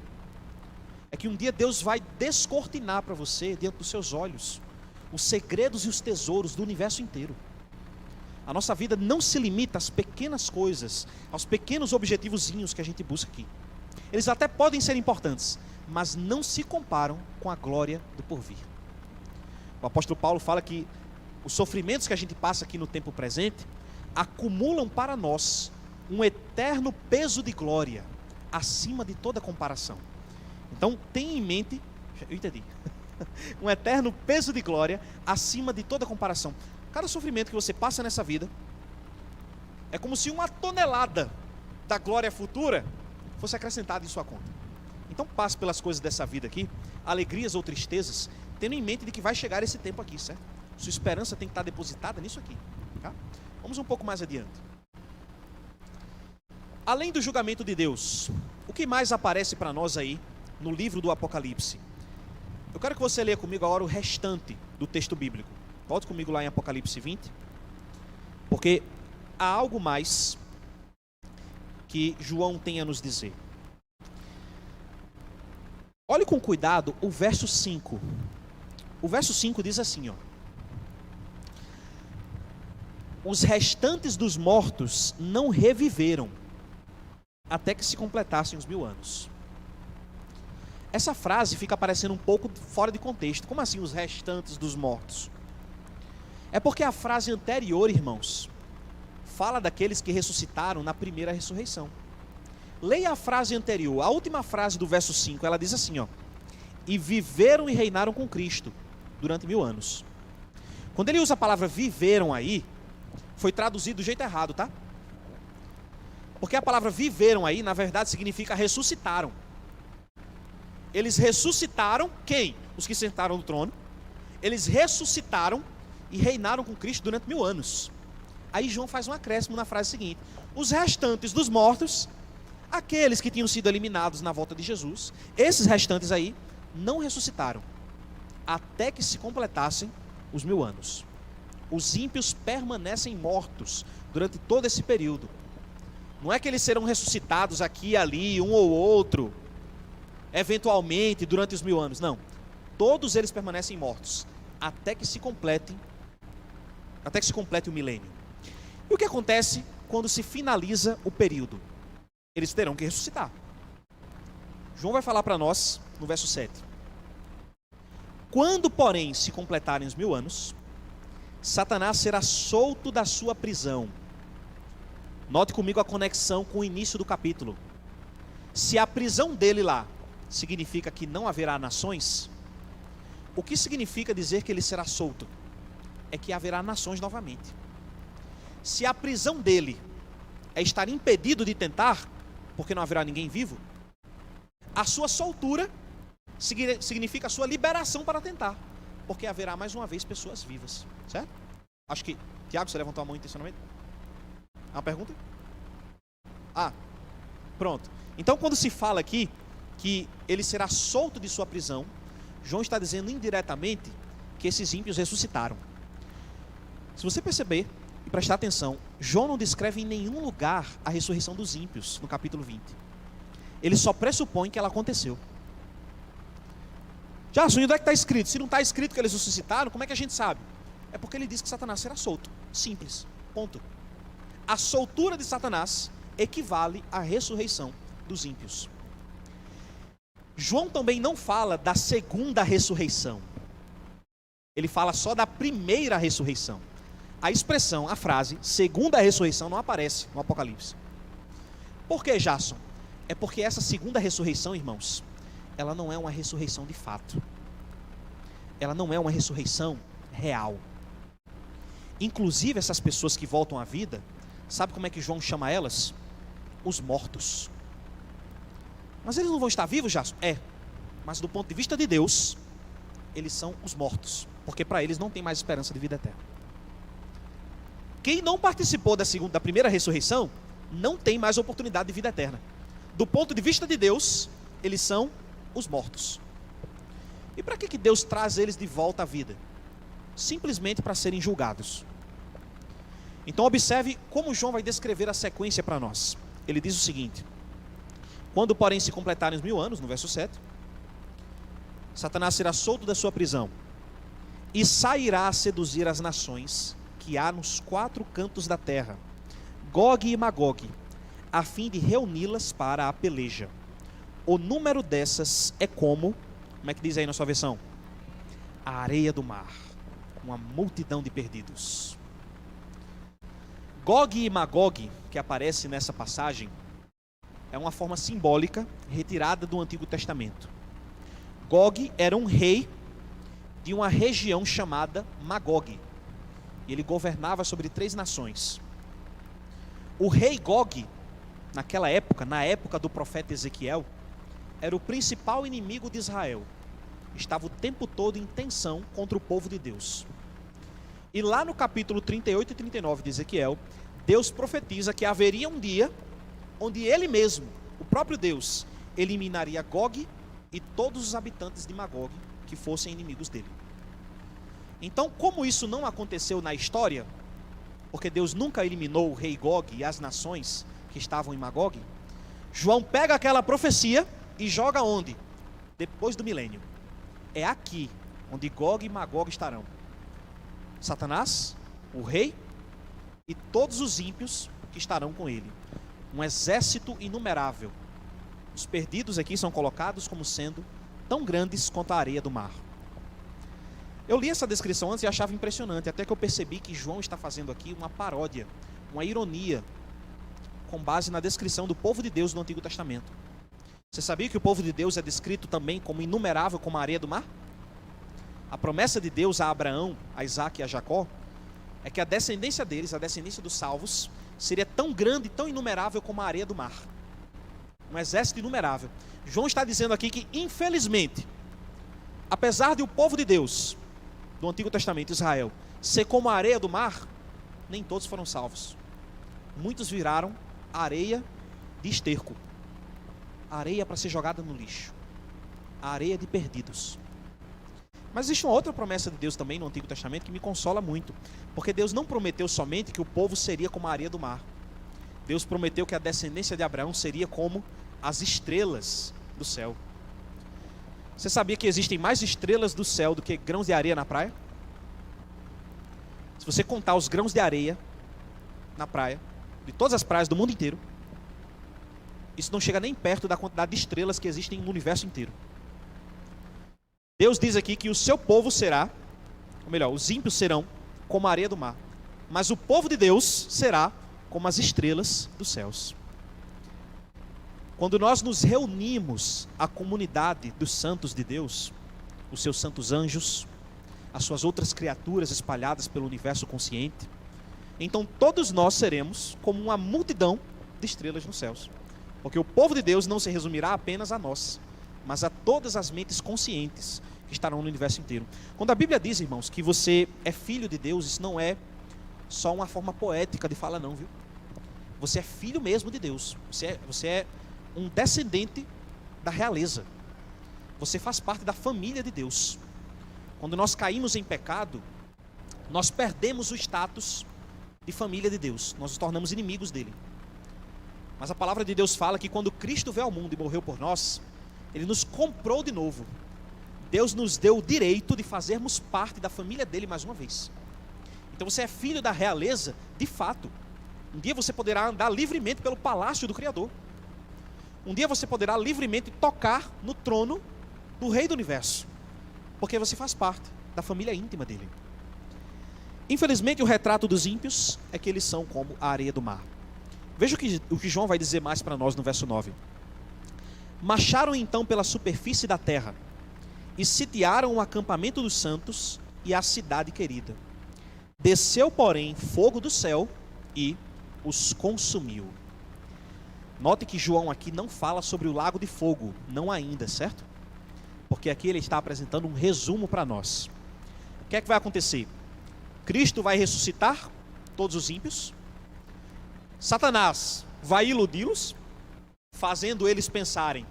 É que um dia Deus vai descortinar para você, diante dos seus olhos, os segredos e os tesouros do universo inteiro. A nossa vida não se limita às pequenas coisas, aos pequenos objetivozinhos que a gente busca aqui. Eles até podem ser importantes, mas não se comparam com a glória do porvir. O apóstolo Paulo fala que os sofrimentos que a gente passa aqui no tempo presente acumulam para nós um eterno peso de glória acima de toda comparação. Então, tenha em mente, eu entendi, um eterno peso de glória acima de toda comparação. Cada sofrimento que você passa nessa vida é como se uma tonelada da glória futura fosse acrescentada em sua conta. Então passe pelas coisas dessa vida aqui, alegrias ou tristezas, tendo em mente de que vai chegar esse tempo aqui, certo? Sua esperança tem que estar depositada nisso aqui, tá? Vamos um pouco mais adiante. Além do julgamento de Deus, o que mais aparece para nós aí no livro do Apocalipse? Eu quero que você leia comigo agora o restante do texto bíblico. Volte comigo lá em Apocalipse 20, porque há algo mais que João tem a nos dizer. Olhe com cuidado o verso 5. O verso 5 diz assim, ó: os restantes dos mortos não reviveram até que se completassem os 1000 anos. Essa frase fica parecendo um pouco fora de contexto. Como assim os restantes dos mortos? É porque a frase anterior, irmãos, fala daqueles que ressuscitaram na primeira ressurreição. Leia a frase anterior, a última frase do verso 5, ela diz assim, ó: e viveram e reinaram com Cristo durante 1000 anos. Quando ele usa a palavra viveram aí, foi traduzido do jeito errado, tá? Porque a palavra viveram aí, na verdade, significa ressuscitaram. Eles ressuscitaram quem? Os que sentaram no trono. Eles ressuscitaram e reinaram com Cristo durante 1000 anos. Aí João faz um acréscimo na frase seguinte: os restantes dos mortos, aqueles que tinham sido eliminados na volta de Jesus, esses restantes aí não ressuscitaram até que se completassem os 1000 anos. Os ímpios permanecem mortos durante todo esse período. Não é que eles serão ressuscitados aqui e ali, um ou outro, eventualmente durante os 1000 anos. Não. Todos eles permanecem mortos até que se complete o milênio. E o que acontece quando se finaliza o período? Eles terão que ressuscitar. João vai falar para nós no verso 7. Quando, porém, se completarem os 1000 anos, Satanás será solto da sua prisão. Note comigo a conexão com o início do capítulo. Se a prisão dele lá significa que não haverá nações, o que significa dizer que ele será solto? É que haverá nações novamente. Se a prisão dele é estar impedido de tentar, porque não haverá ninguém vivo, a sua soltura significa a sua liberação para tentar, porque haverá mais uma vez pessoas vivas, certo? Acho que, Tiago, você levantou a mão intencionalmente? Uma pergunta? Pronto. Então quando se fala aqui que ele será solto de sua prisão, João está dizendo indiretamente que esses ímpios ressuscitaram. Se você perceber e prestar atenção, João não descreve em nenhum lugar a ressurreição dos ímpios no capítulo 20. Ele só pressupõe que ela aconteceu. Já, onde é que está escrito? Se não está escrito que eles ressuscitaram, como é que a gente sabe? É porque ele diz que Satanás será solto. Simples. Ponto. A soltura de Satanás equivale à ressurreição dos ímpios. João também não fala da segunda ressurreição. Ele fala só da primeira ressurreição. A expressão, a frase, segunda ressurreição não aparece no Apocalipse. Por que, Jason? É porque essa segunda ressurreição, irmãos, ela não é uma ressurreição de fato. Ela não é uma ressurreição real. Inclusive, essas pessoas que voltam à vida, sabe como é que João chama elas? Os mortos. Mas eles não vão estar vivos, Jason? Mas do ponto de vista de Deus, eles são os mortos, porque para eles não tem mais esperança de vida eterna. Quem não participou da primeira ressurreição, não tem mais oportunidade de vida eterna. Do ponto de vista de Deus, eles são os mortos. E para que Deus traz eles de volta à vida? Simplesmente para serem julgados. Então observe como João vai descrever a sequência para nós. Ele diz o seguinte: quando, porém, se completarem os 1000 anos, no verso 7, Satanás será solto da sua prisão e sairá a seduzir as nações que há nos 4 cantos da terra, Gog e Magog, a fim de reuni-las para a peleja. o número dessas é como é que diz aí na sua versão? A areia do mar, uma multidão de perdidos. Gog e Magog, que aparece nessa passagem, é uma forma simbólica retirada do Antigo Testamento. Gog era um rei de uma região chamada Magog. Ele governava sobre 3 nações. O rei Gog, naquela época, na época do profeta Ezequiel, era o principal inimigo de Israel. Estava o tempo todo em tensão contra o povo de Deus. E lá no capítulo 38 e 39 de Ezequiel, Deus profetiza que haveria um dia onde ele mesmo, o próprio Deus, eliminaria Gog e todos os habitantes de Magog que fossem inimigos dele. Então, como isso não aconteceu na história, porque Deus nunca eliminou o rei Gog e as nações que estavam em Magog, João pega aquela profecia e joga onde? Depois do milênio. É aqui onde Gog e Magog estarão. Satanás, o rei, e todos os ímpios que estarão com ele. Um exército inumerável. Os perdidos aqui são colocados como sendo tão grandes quanto a areia do mar. Eu li essa descrição antes e achava impressionante, até que eu percebi que João está fazendo aqui uma paródia, uma ironia, com base na descrição do povo de Deus no Antigo Testamento. Você sabia que o povo de Deus é descrito também como inumerável como a areia do mar? A promessa de Deus a Abraão, a Isaac e a Jacó é que a descendência deles, a descendência dos salvos, seria tão grande e tão inumerável como a areia do mar. Um exército inumerável. João está dizendo aqui que, infelizmente, apesar de o povo de Deus, do Antigo Testamento, Israel, ser como a areia do mar, nem todos foram salvos. Muitos viraram areia de esterco. Areia para ser jogada no lixo. Areia de perdidos. Mas existe uma outra promessa de Deus também no Antigo Testamento que me consola muito. Porque Deus não prometeu somente que o povo seria como a areia do mar. Deus prometeu que a descendência de Abraão seria como as estrelas do céu. Você sabia que existem mais estrelas do céu do que grãos de areia na praia? Se você contar os grãos de areia na praia, de todas as praias do mundo inteiro, isso não chega nem perto da quantidade de estrelas que existem no universo inteiro. Deus diz aqui que o seu povo será, ou melhor, os ímpios serão como a areia do mar, mas o povo de Deus será como as estrelas dos céus. Quando nós nos reunimos, a comunidade dos santos de Deus, os seus santos anjos, as suas outras criaturas espalhadas pelo universo consciente, então todos nós seremos como uma multidão de estrelas nos céus. Porque o povo de Deus não se resumirá apenas a nós, mas a todas as mentes conscientes que estarão no universo inteiro. Quando a Bíblia diz, irmãos, que você é filho de Deus, isso não é só uma forma poética de fala não, viu? Você é filho mesmo de Deus. Você é um descendente da realeza. Você faz parte da família de Deus. Quando nós caímos em pecado, nós perdemos o status de família de Deus. Nós nos tornamos inimigos dele. Mas a palavra de Deus fala que quando Cristo veio ao mundo e morreu por nós, Ele nos comprou de novo. Deus nos deu o direito de fazermos parte da família dele mais uma vez. Então você é filho da realeza de fato. Um dia você poderá andar livremente pelo palácio do Criador. Um dia você poderá livremente tocar no trono do Rei do Universo. Porque você faz parte da família íntima dele. Infelizmente o retrato dos ímpios é que eles são como a areia do mar. Veja o que João vai dizer mais para nós no verso 9. Marcharam então pela superfície da terra e sitiaram o acampamento dos santos e a cidade querida. Desceu, porém, fogo do céu e os consumiu. Note que João aqui não fala sobre o lago de fogo, não ainda, certo? Porque aqui ele está apresentando um resumo para nós. O que é que vai acontecer? Cristo vai ressuscitar todos os ímpios. Satanás vai iludi-los, fazendo eles pensarem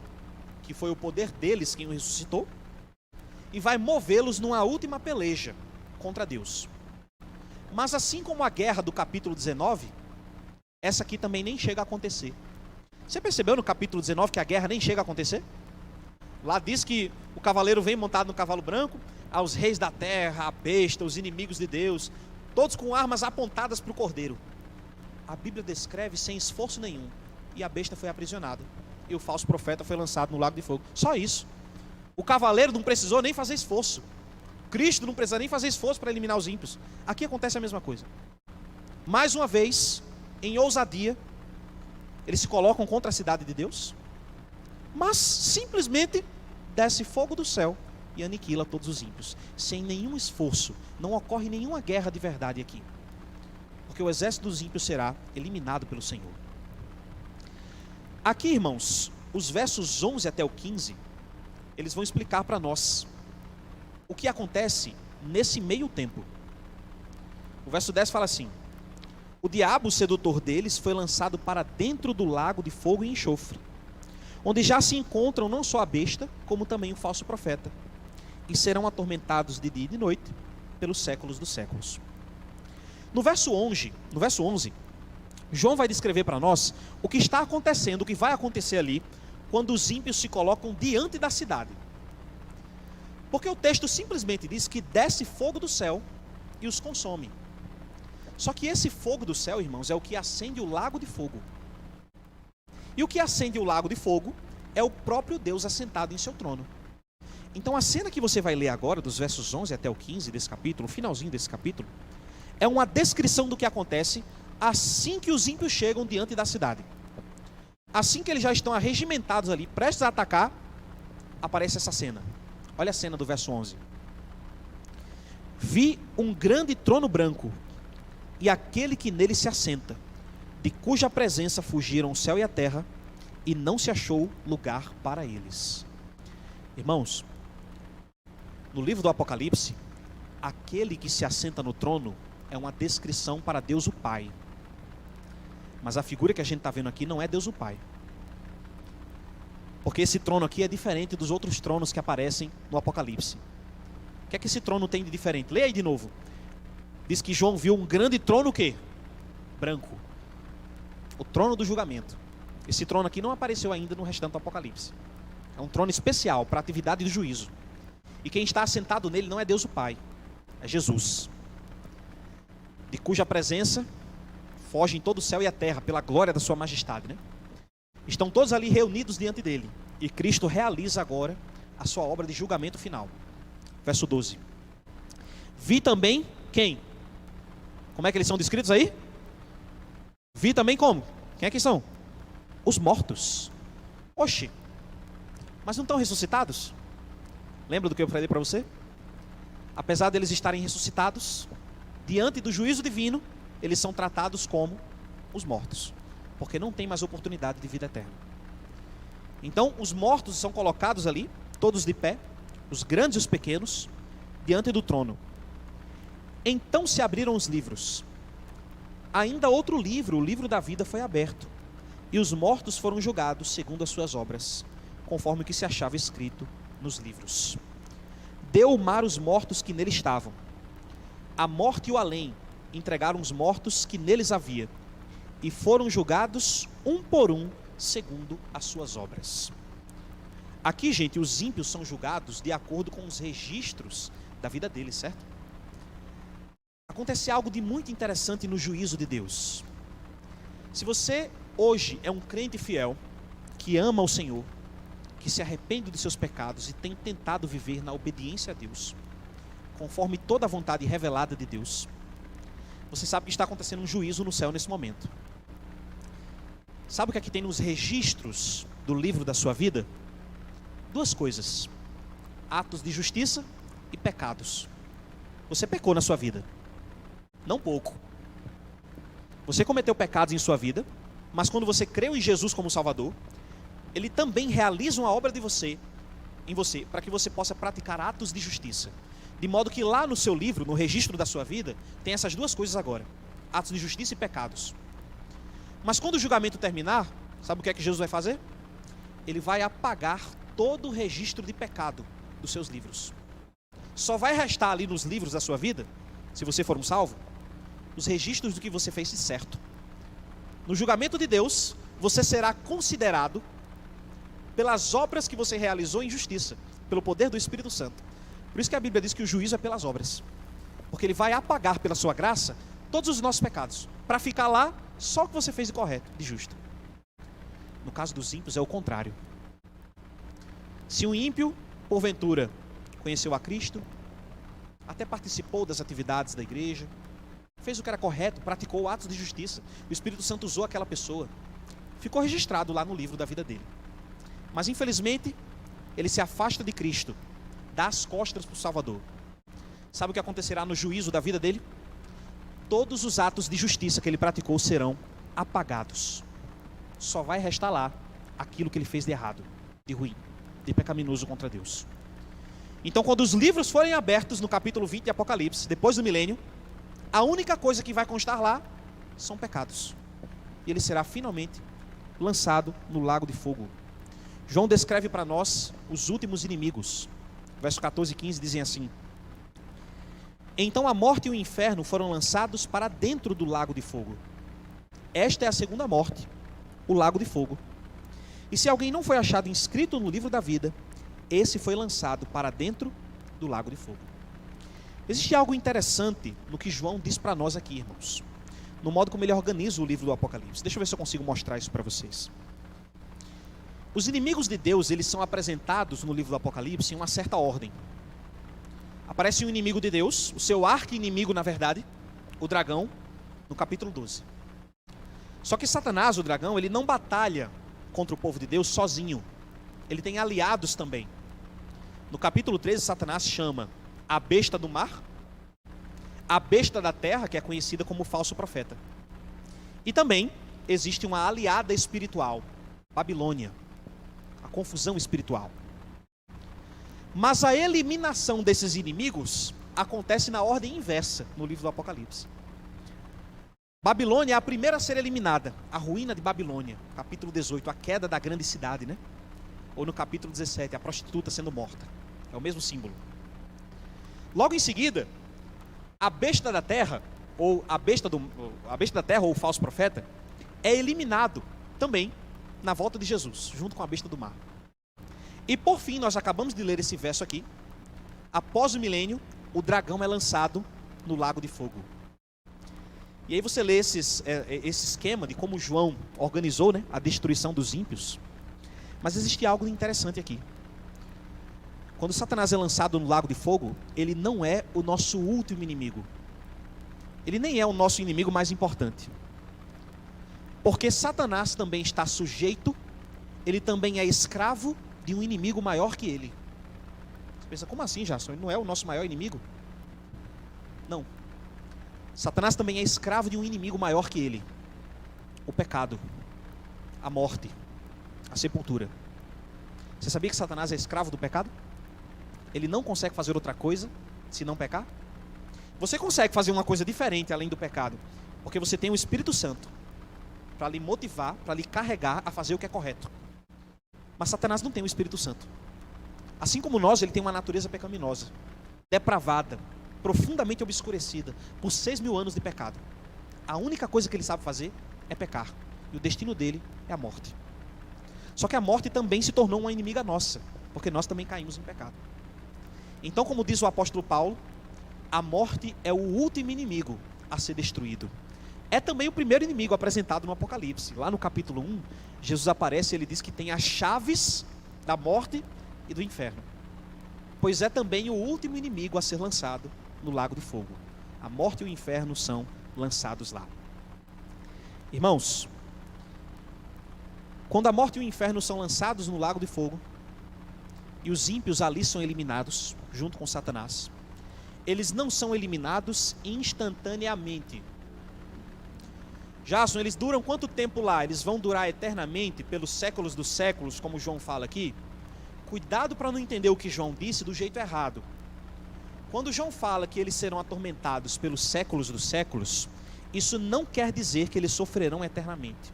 que foi o poder deles quem o ressuscitou, e vai movê-los numa última peleja contra Deus. Mas assim como a guerra do capítulo 19, essa aqui também nem chega a acontecer. Você percebeu no capítulo 19 que a guerra nem chega a acontecer? Lá diz que o cavaleiro vem montado no cavalo branco, aos reis da terra, a besta, os inimigos de Deus, todos com armas apontadas para o cordeiro. A Bíblia descreve sem esforço nenhum, e a besta foi aprisionada. e o falso profeta foi lançado no lago de fogo. Só isso. O cavaleiro não precisou nem fazer esforço. Cristo não precisa nem fazer esforço para eliminar os ímpios. Aqui acontece a mesma coisa. Mais uma vez, em ousadia, eles se colocam contra a cidade de Deus, mas simplesmente desce fogo do céu e aniquila todos os ímpios, sem nenhum esforço. Não ocorre nenhuma guerra de verdade aqui, porque o exército dos ímpios será eliminado pelo Senhor. Aqui, irmãos, os versos 11 até o 15, eles vão explicar para nós o que acontece nesse meio tempo. O verso 10 fala assim: o diabo, o sedutor deles, foi lançado para dentro do lago de fogo e enxofre, onde já se encontram não só a besta, como também o falso profeta, e serão atormentados de dia e de noite pelos séculos dos séculos. No verso 11, João vai descrever para nós o que está acontecendo, o que vai acontecer ali, quando os ímpios se colocam diante da cidade. Porque o texto simplesmente diz que desce fogo do céu e os consome. Só que esse fogo do céu, irmãos, é o que acende o lago de fogo. E o que acende o lago de fogo é o próprio Deus assentado em seu trono. Então a cena que você vai ler agora, dos versos 11 até o 15 desse capítulo, o finalzinho desse capítulo, é uma descrição do que acontece assim que os ímpios chegam diante da cidade. Assim que eles já estão arregimentados ali, prestes a atacar, aparece essa cena. Olha a cena do verso 11. Vi um grande trono branco e aquele que nele se assenta, de cuja presença fugiram o céu e a terra, e não se achou lugar para eles. Irmãos, no livro do Apocalipse, aquele que se assenta no trono é uma descrição para Deus o Pai. Mas a figura que a gente está vendo aqui não é Deus o Pai. Porque esse trono aqui é diferente dos outros tronos que aparecem no Apocalipse. O que é que esse trono tem de diferente? Leia aí de novo. Diz que João viu um grande trono o quê? Branco. O trono do julgamento. Esse trono aqui não apareceu ainda no restante do Apocalipse. É um trono especial para a atividade do juízo. E quem está assentado nele não é Deus o Pai, é Jesus, de cuja presença fogem todo o céu e a terra pela glória da sua majestade, né? Estão todos ali reunidos diante dele, e Cristo realiza agora a sua obra de julgamento final. Verso 12. Vi também quem? Como é que eles são descritos aí? Vi também como? Quem é que são? Os mortos. Oxe, mas não estão ressuscitados? Lembra do que eu falei para você? Apesar deles estarem ressuscitados, diante do juízo divino, eles são tratados como os mortos, porque não tem mais oportunidade de vida eterna. Então, os mortos são colocados ali, todos de pé, os grandes e os pequenos, diante do trono. Então se abriram os livros. Ainda outro livro, o livro da vida, foi aberto, e os mortos foram julgados segundo as suas obras, conforme o que se achava escrito nos livros. Deu o mar os mortos que nele estavam. A morte e o além entregaram os mortos que neles havia, e foram julgados um por um, segundo as suas obras. Aqui, gente, os ímpios são julgados de acordo com os registros da vida deles, certo? Acontece algo de muito interessante no juízo de Deus. Se você hoje é um crente fiel, que ama o Senhor, que se arrepende dos seus pecados e tem tentado viver na obediência a Deus, conforme toda a vontade revelada de Deus, você sabe que está acontecendo um juízo no céu nesse momento. Sabe o que é que tem nos registros do livro da sua vida? Duas coisas: atos de justiça e pecados. Você pecou na sua vida, não pouco. Você cometeu pecados em sua vida, mas quando você creu em Jesus como Salvador, Ele também realiza uma obra em você, para que você possa praticar atos de justiça. De modo que lá no seu livro, no registro da sua vida, tem essas duas coisas agora: atos de justiça e pecados. Mas quando o julgamento terminar, sabe o que é que Jesus vai fazer? Ele vai apagar todo o registro de pecado dos seus livros. Só vai restar ali nos livros da sua vida, se você for um salvo, os registros do que você fez de certo. No julgamento de Deus, você será considerado pelas obras que você realizou em justiça, pelo poder do Espírito Santo. Por isso que a Bíblia diz que o juízo é pelas obras, porque Ele vai apagar pela sua graça todos os nossos pecados, para ficar lá só o que você fez de correto, de justo. No caso dos ímpios é o contrário. Se um ímpio, porventura, conheceu a Cristo, até participou das atividades da igreja, fez o que era correto, praticou atos de justiça, o Espírito Santo usou aquela pessoa, ficou registrado lá no livro da vida dele. Mas infelizmente, ele se afasta de Cristo, dá as costas para o Salvador. Sabe o que acontecerá no juízo da vida dele? Todos os atos de justiça que ele praticou serão apagados. Só vai restar lá aquilo que ele fez de errado, de ruim, de pecaminoso contra Deus. Então, quando os livros forem abertos no capítulo 20 de Apocalipse, depois do milênio, a única coisa que vai constar lá são pecados. E ele será finalmente lançado no lago de fogo. João descreve para nós os últimos inimigos. Verso 14 e 15 dizem assim: então a morte e o inferno foram lançados para dentro do lago de fogo. Esta é a segunda morte, o lago de fogo. E se alguém não foi achado inscrito no livro da vida, esse foi lançado para dentro do lago de fogo. Existe algo interessante no que João diz para nós aqui, irmãos, no modo como ele organiza o livro do Apocalipse. Deixa eu ver se eu consigo mostrar isso para vocês. Os inimigos de Deus, eles são apresentados no livro do Apocalipse em uma certa ordem. Aparece um inimigo de Deus, o seu arqui-inimigo, na verdade, o dragão, no capítulo 12. Só que Satanás, o dragão, ele não batalha contra o povo de Deus sozinho. Ele tem aliados também. No capítulo 13, Satanás chama a besta do mar, a besta da terra, que é conhecida como falso profeta. E também existe uma aliada espiritual, Babilônia, a confusão espiritual. Mas a eliminação desses inimigos acontece na ordem inversa no livro do Apocalipse. Babilônia é a primeira a ser eliminada, a ruína de Babilônia, capítulo 18, a queda da grande cidade, né? Ou no capítulo 17, a prostituta sendo morta. É o mesmo símbolo. Logo em seguida, a besta da terra, ou a besta da terra, ou o falso profeta, é eliminado também na volta de Jesus, junto com a besta do mar. E por fim, nós acabamos de ler esse verso aqui. Após o milênio, o dragão é lançado no lago de fogo. E aí você lê esse esquema de como João organizou, né, a destruição dos ímpios. Mas existe algo interessante aqui. Quando Satanás é lançado no lago de fogo, ele não é o nosso último inimigo. Ele nem é o nosso inimigo mais importante. Porque Satanás também está sujeito, ele também é escravo de um inimigo maior que ele. Você pensa, como assim, Jason? Ele não é o nosso maior inimigo? Não. Satanás também é escravo de um inimigo maior que ele. O pecado, a morte, a sepultura. Você sabia que Satanás é escravo do pecado? Ele não consegue fazer outra coisa se não pecar? Você consegue fazer uma coisa diferente além do pecado, porque você tem o Espírito Santo para lhe motivar, para lhe carregar a fazer o que é correto. Mas Satanás não tem o Espírito Santo. Assim como nós, ele tem uma natureza pecaminosa, depravada, profundamente obscurecida por 6.000 anos de pecado. A única coisa que ele sabe fazer é pecar. E o destino dele é a morte. Só que a morte também se tornou uma inimiga nossa, porque nós também caímos em pecado. Então, como diz o apóstolo Paulo, a morte é o último inimigo a ser destruído. É também o primeiro inimigo apresentado no Apocalipse. Lá no capítulo 1, Jesus aparece e ele diz que tem as chaves da morte e do inferno. Pois é também o último inimigo a ser lançado no lago de fogo. A morte e o inferno são lançados lá. Irmãos, quando a morte e o inferno são lançados no lago de fogo, e os ímpios ali são eliminados, junto com Satanás, eles não são eliminados instantaneamente. Jason, eles duram quanto tempo lá? Eles vão durar eternamente, pelos séculos dos séculos, como João fala aqui? Cuidado para não entender o que João disse do jeito errado. Quando João fala que eles serão atormentados pelos séculos dos séculos, isso não quer dizer que eles sofrerão eternamente.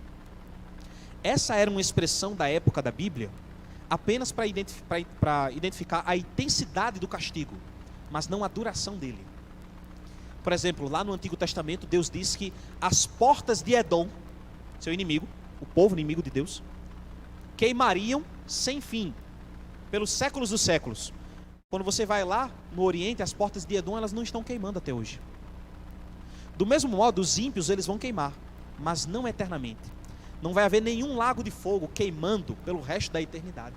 Essa era uma expressão da época da Bíblia, apenas para identificar a intensidade do castigo, mas não a duração dele. Por exemplo, lá no Antigo Testamento, Deus diz que as portas de Edom, seu inimigo, o povo inimigo de Deus, queimariam sem fim, pelos séculos dos séculos. Quando você vai lá no Oriente, as portas de Edom, elas não estão queimando até hoje. Do mesmo modo, os ímpios, eles vão queimar, mas não eternamente. Não vai haver nenhum lago de fogo queimando pelo resto da eternidade.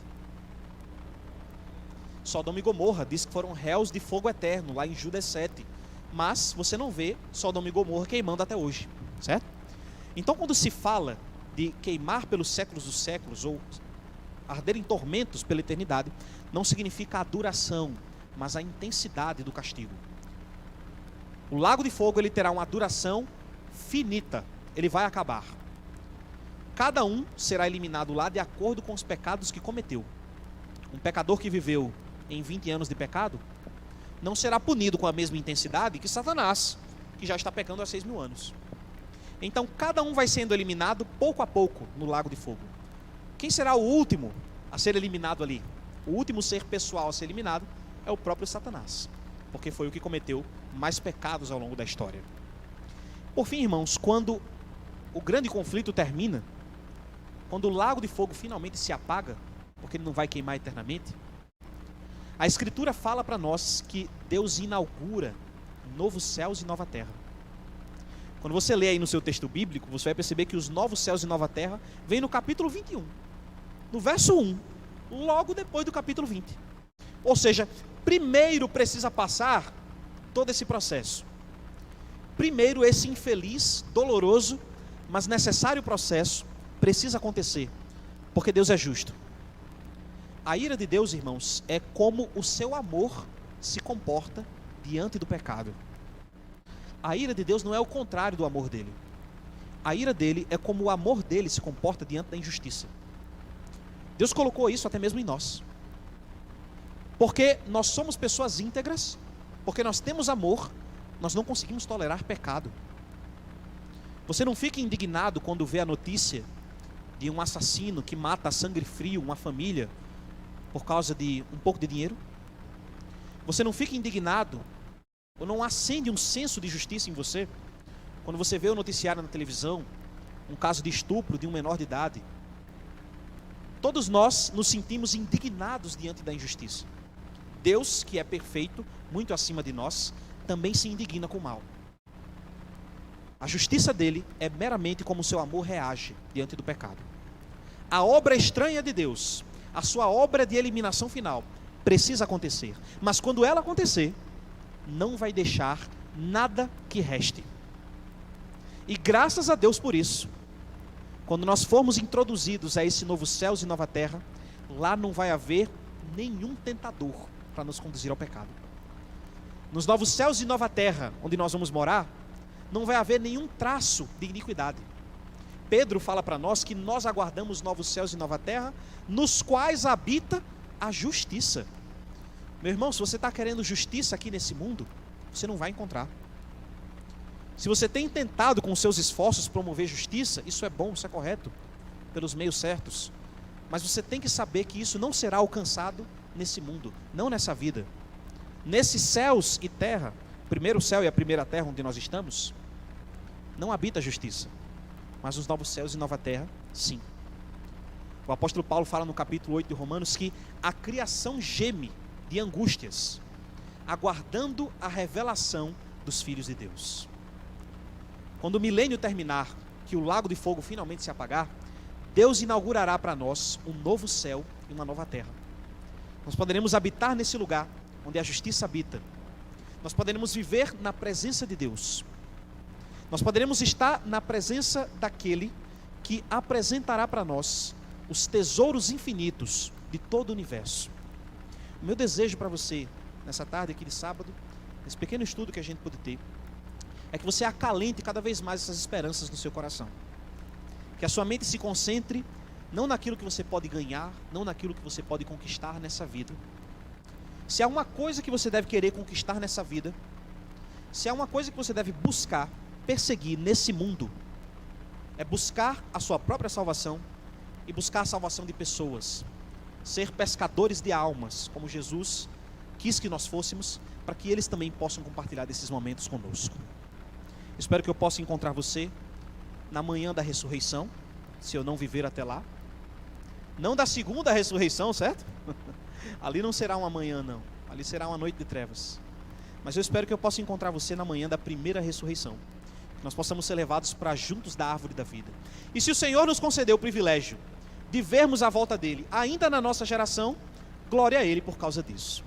Sodoma e Gomorra diz que foram réus de fogo eterno, lá em Judas 7. Mas você não vê Sodoma e Gomorra queimando até hoje, certo? Então, quando se fala de queimar pelos séculos dos séculos, ou arder em tormentos pela eternidade, não significa a duração, mas a intensidade do castigo. O lago de fogo, ele terá uma duração finita, ele vai acabar. Cada um será eliminado lá de acordo com os pecados que cometeu. Um pecador que viveu em 20 anos de pecado não será punido com a mesma intensidade que Satanás, que já está pecando há 6.000 anos. Então cada um vai sendo eliminado pouco a pouco no lago de fogo. Quem será o último a ser eliminado ali? O último ser pessoal a ser eliminado é o próprio Satanás, porque foi o que cometeu mais pecados ao longo da história. Por fim, irmãos, quando o grande conflito termina, quando o lago de fogo finalmente se apaga, porque ele não vai queimar eternamente, a Escritura fala para nós que Deus inaugura novos céus e nova terra. Quando você lê aí no seu texto bíblico, você vai perceber que os novos céus e nova terra vem no capítulo 21, no verso 1, logo depois do capítulo 20. Ou seja, primeiro precisa passar todo esse processo. Primeiro esse infeliz, doloroso, mas necessário processo precisa acontecer, porque Deus é justo. A ira de Deus, irmãos, é como o seu amor se comporta diante do pecado. A ira de Deus não é o contrário do amor dele. A ira dele é como o amor dele se comporta diante da injustiça. Deus colocou isso até mesmo em nós. Porque nós somos pessoas íntegras, porque nós temos amor, nós não conseguimos tolerar pecado. Você não fica indignado quando vê a notícia de um assassino que mata a sangue frio uma família por causa de um pouco de dinheiro? Você não fica indignado ou não acende um senso de justiça em você quando você vê o noticiário na televisão, um caso de estupro de um menor de idade? Todos nós nos sentimos indignados diante da injustiça. Deus, que é perfeito, muito acima de nós, também se indigna com o mal. A justiça dele é meramente como o seu amor reage diante do pecado. A obra estranha de Deus, a sua obra de eliminação final, precisa acontecer. Mas quando ela acontecer, não vai deixar nada que reste. E graças a Deus por isso, quando nós formos introduzidos a esse novo céus e nova terra, lá não vai haver nenhum tentador para nos conduzir ao pecado. Nos novos céus e nova terra, onde nós vamos morar, não vai haver nenhum traço de iniquidade. Pedro fala para nós que nós aguardamos novos céus e nova terra, nos quais habita a justiça. Meu irmão, se você está querendo justiça aqui nesse mundo, você não vai encontrar. Se você tem tentado com os seus esforços promover justiça, isso é bom, isso é correto, pelos meios certos. Mas você tem que saber que isso não será alcançado nesse mundo, não nessa vida. Nesses céus e terra, o primeiro céu e a primeira terra onde nós estamos, não habita a justiça. Mas os novos céus e nova terra, sim. O apóstolo Paulo fala no capítulo 8 de Romanos que a criação geme de angústias, aguardando a revelação dos filhos de Deus. Quando o milênio terminar, que o lago de fogo finalmente se apagar, Deus inaugurará para nós um novo céu e uma nova terra. Nós poderemos habitar nesse lugar onde a justiça habita. Nós poderemos viver na presença de Deus. Nós poderemos estar na presença daquele que apresentará para nós os tesouros infinitos de todo o universo. O meu desejo para você, nessa tarde aqui de sábado, nesse pequeno estudo que a gente pode ter, é que você acalente cada vez mais essas esperanças no seu coração. Que a sua mente se concentre não naquilo que você pode ganhar, não naquilo que você pode conquistar nessa vida. Se há uma coisa que você deve querer conquistar nessa vida, se há uma coisa que você deve buscar, perseguir nesse mundo, é buscar a sua própria salvação e buscar a salvação de pessoas. Ser pescadores de almas, como Jesus quis que nós fôssemos, para que eles também possam compartilhar desses momentos conosco. Espero que eu possa encontrar você na manhã da ressurreição, se eu não viver até lá. Não da segunda ressurreição, certo? Ali não será uma manhã, não. Ali será uma noite de trevas. Mas eu espero que eu possa encontrar você na manhã da primeira ressurreição. nós possamos ser levados para juntos da árvore da vida. E se o Senhor nos concedeu o privilégio de vermos a volta dele ainda na nossa geração, glória a Ele por causa disso.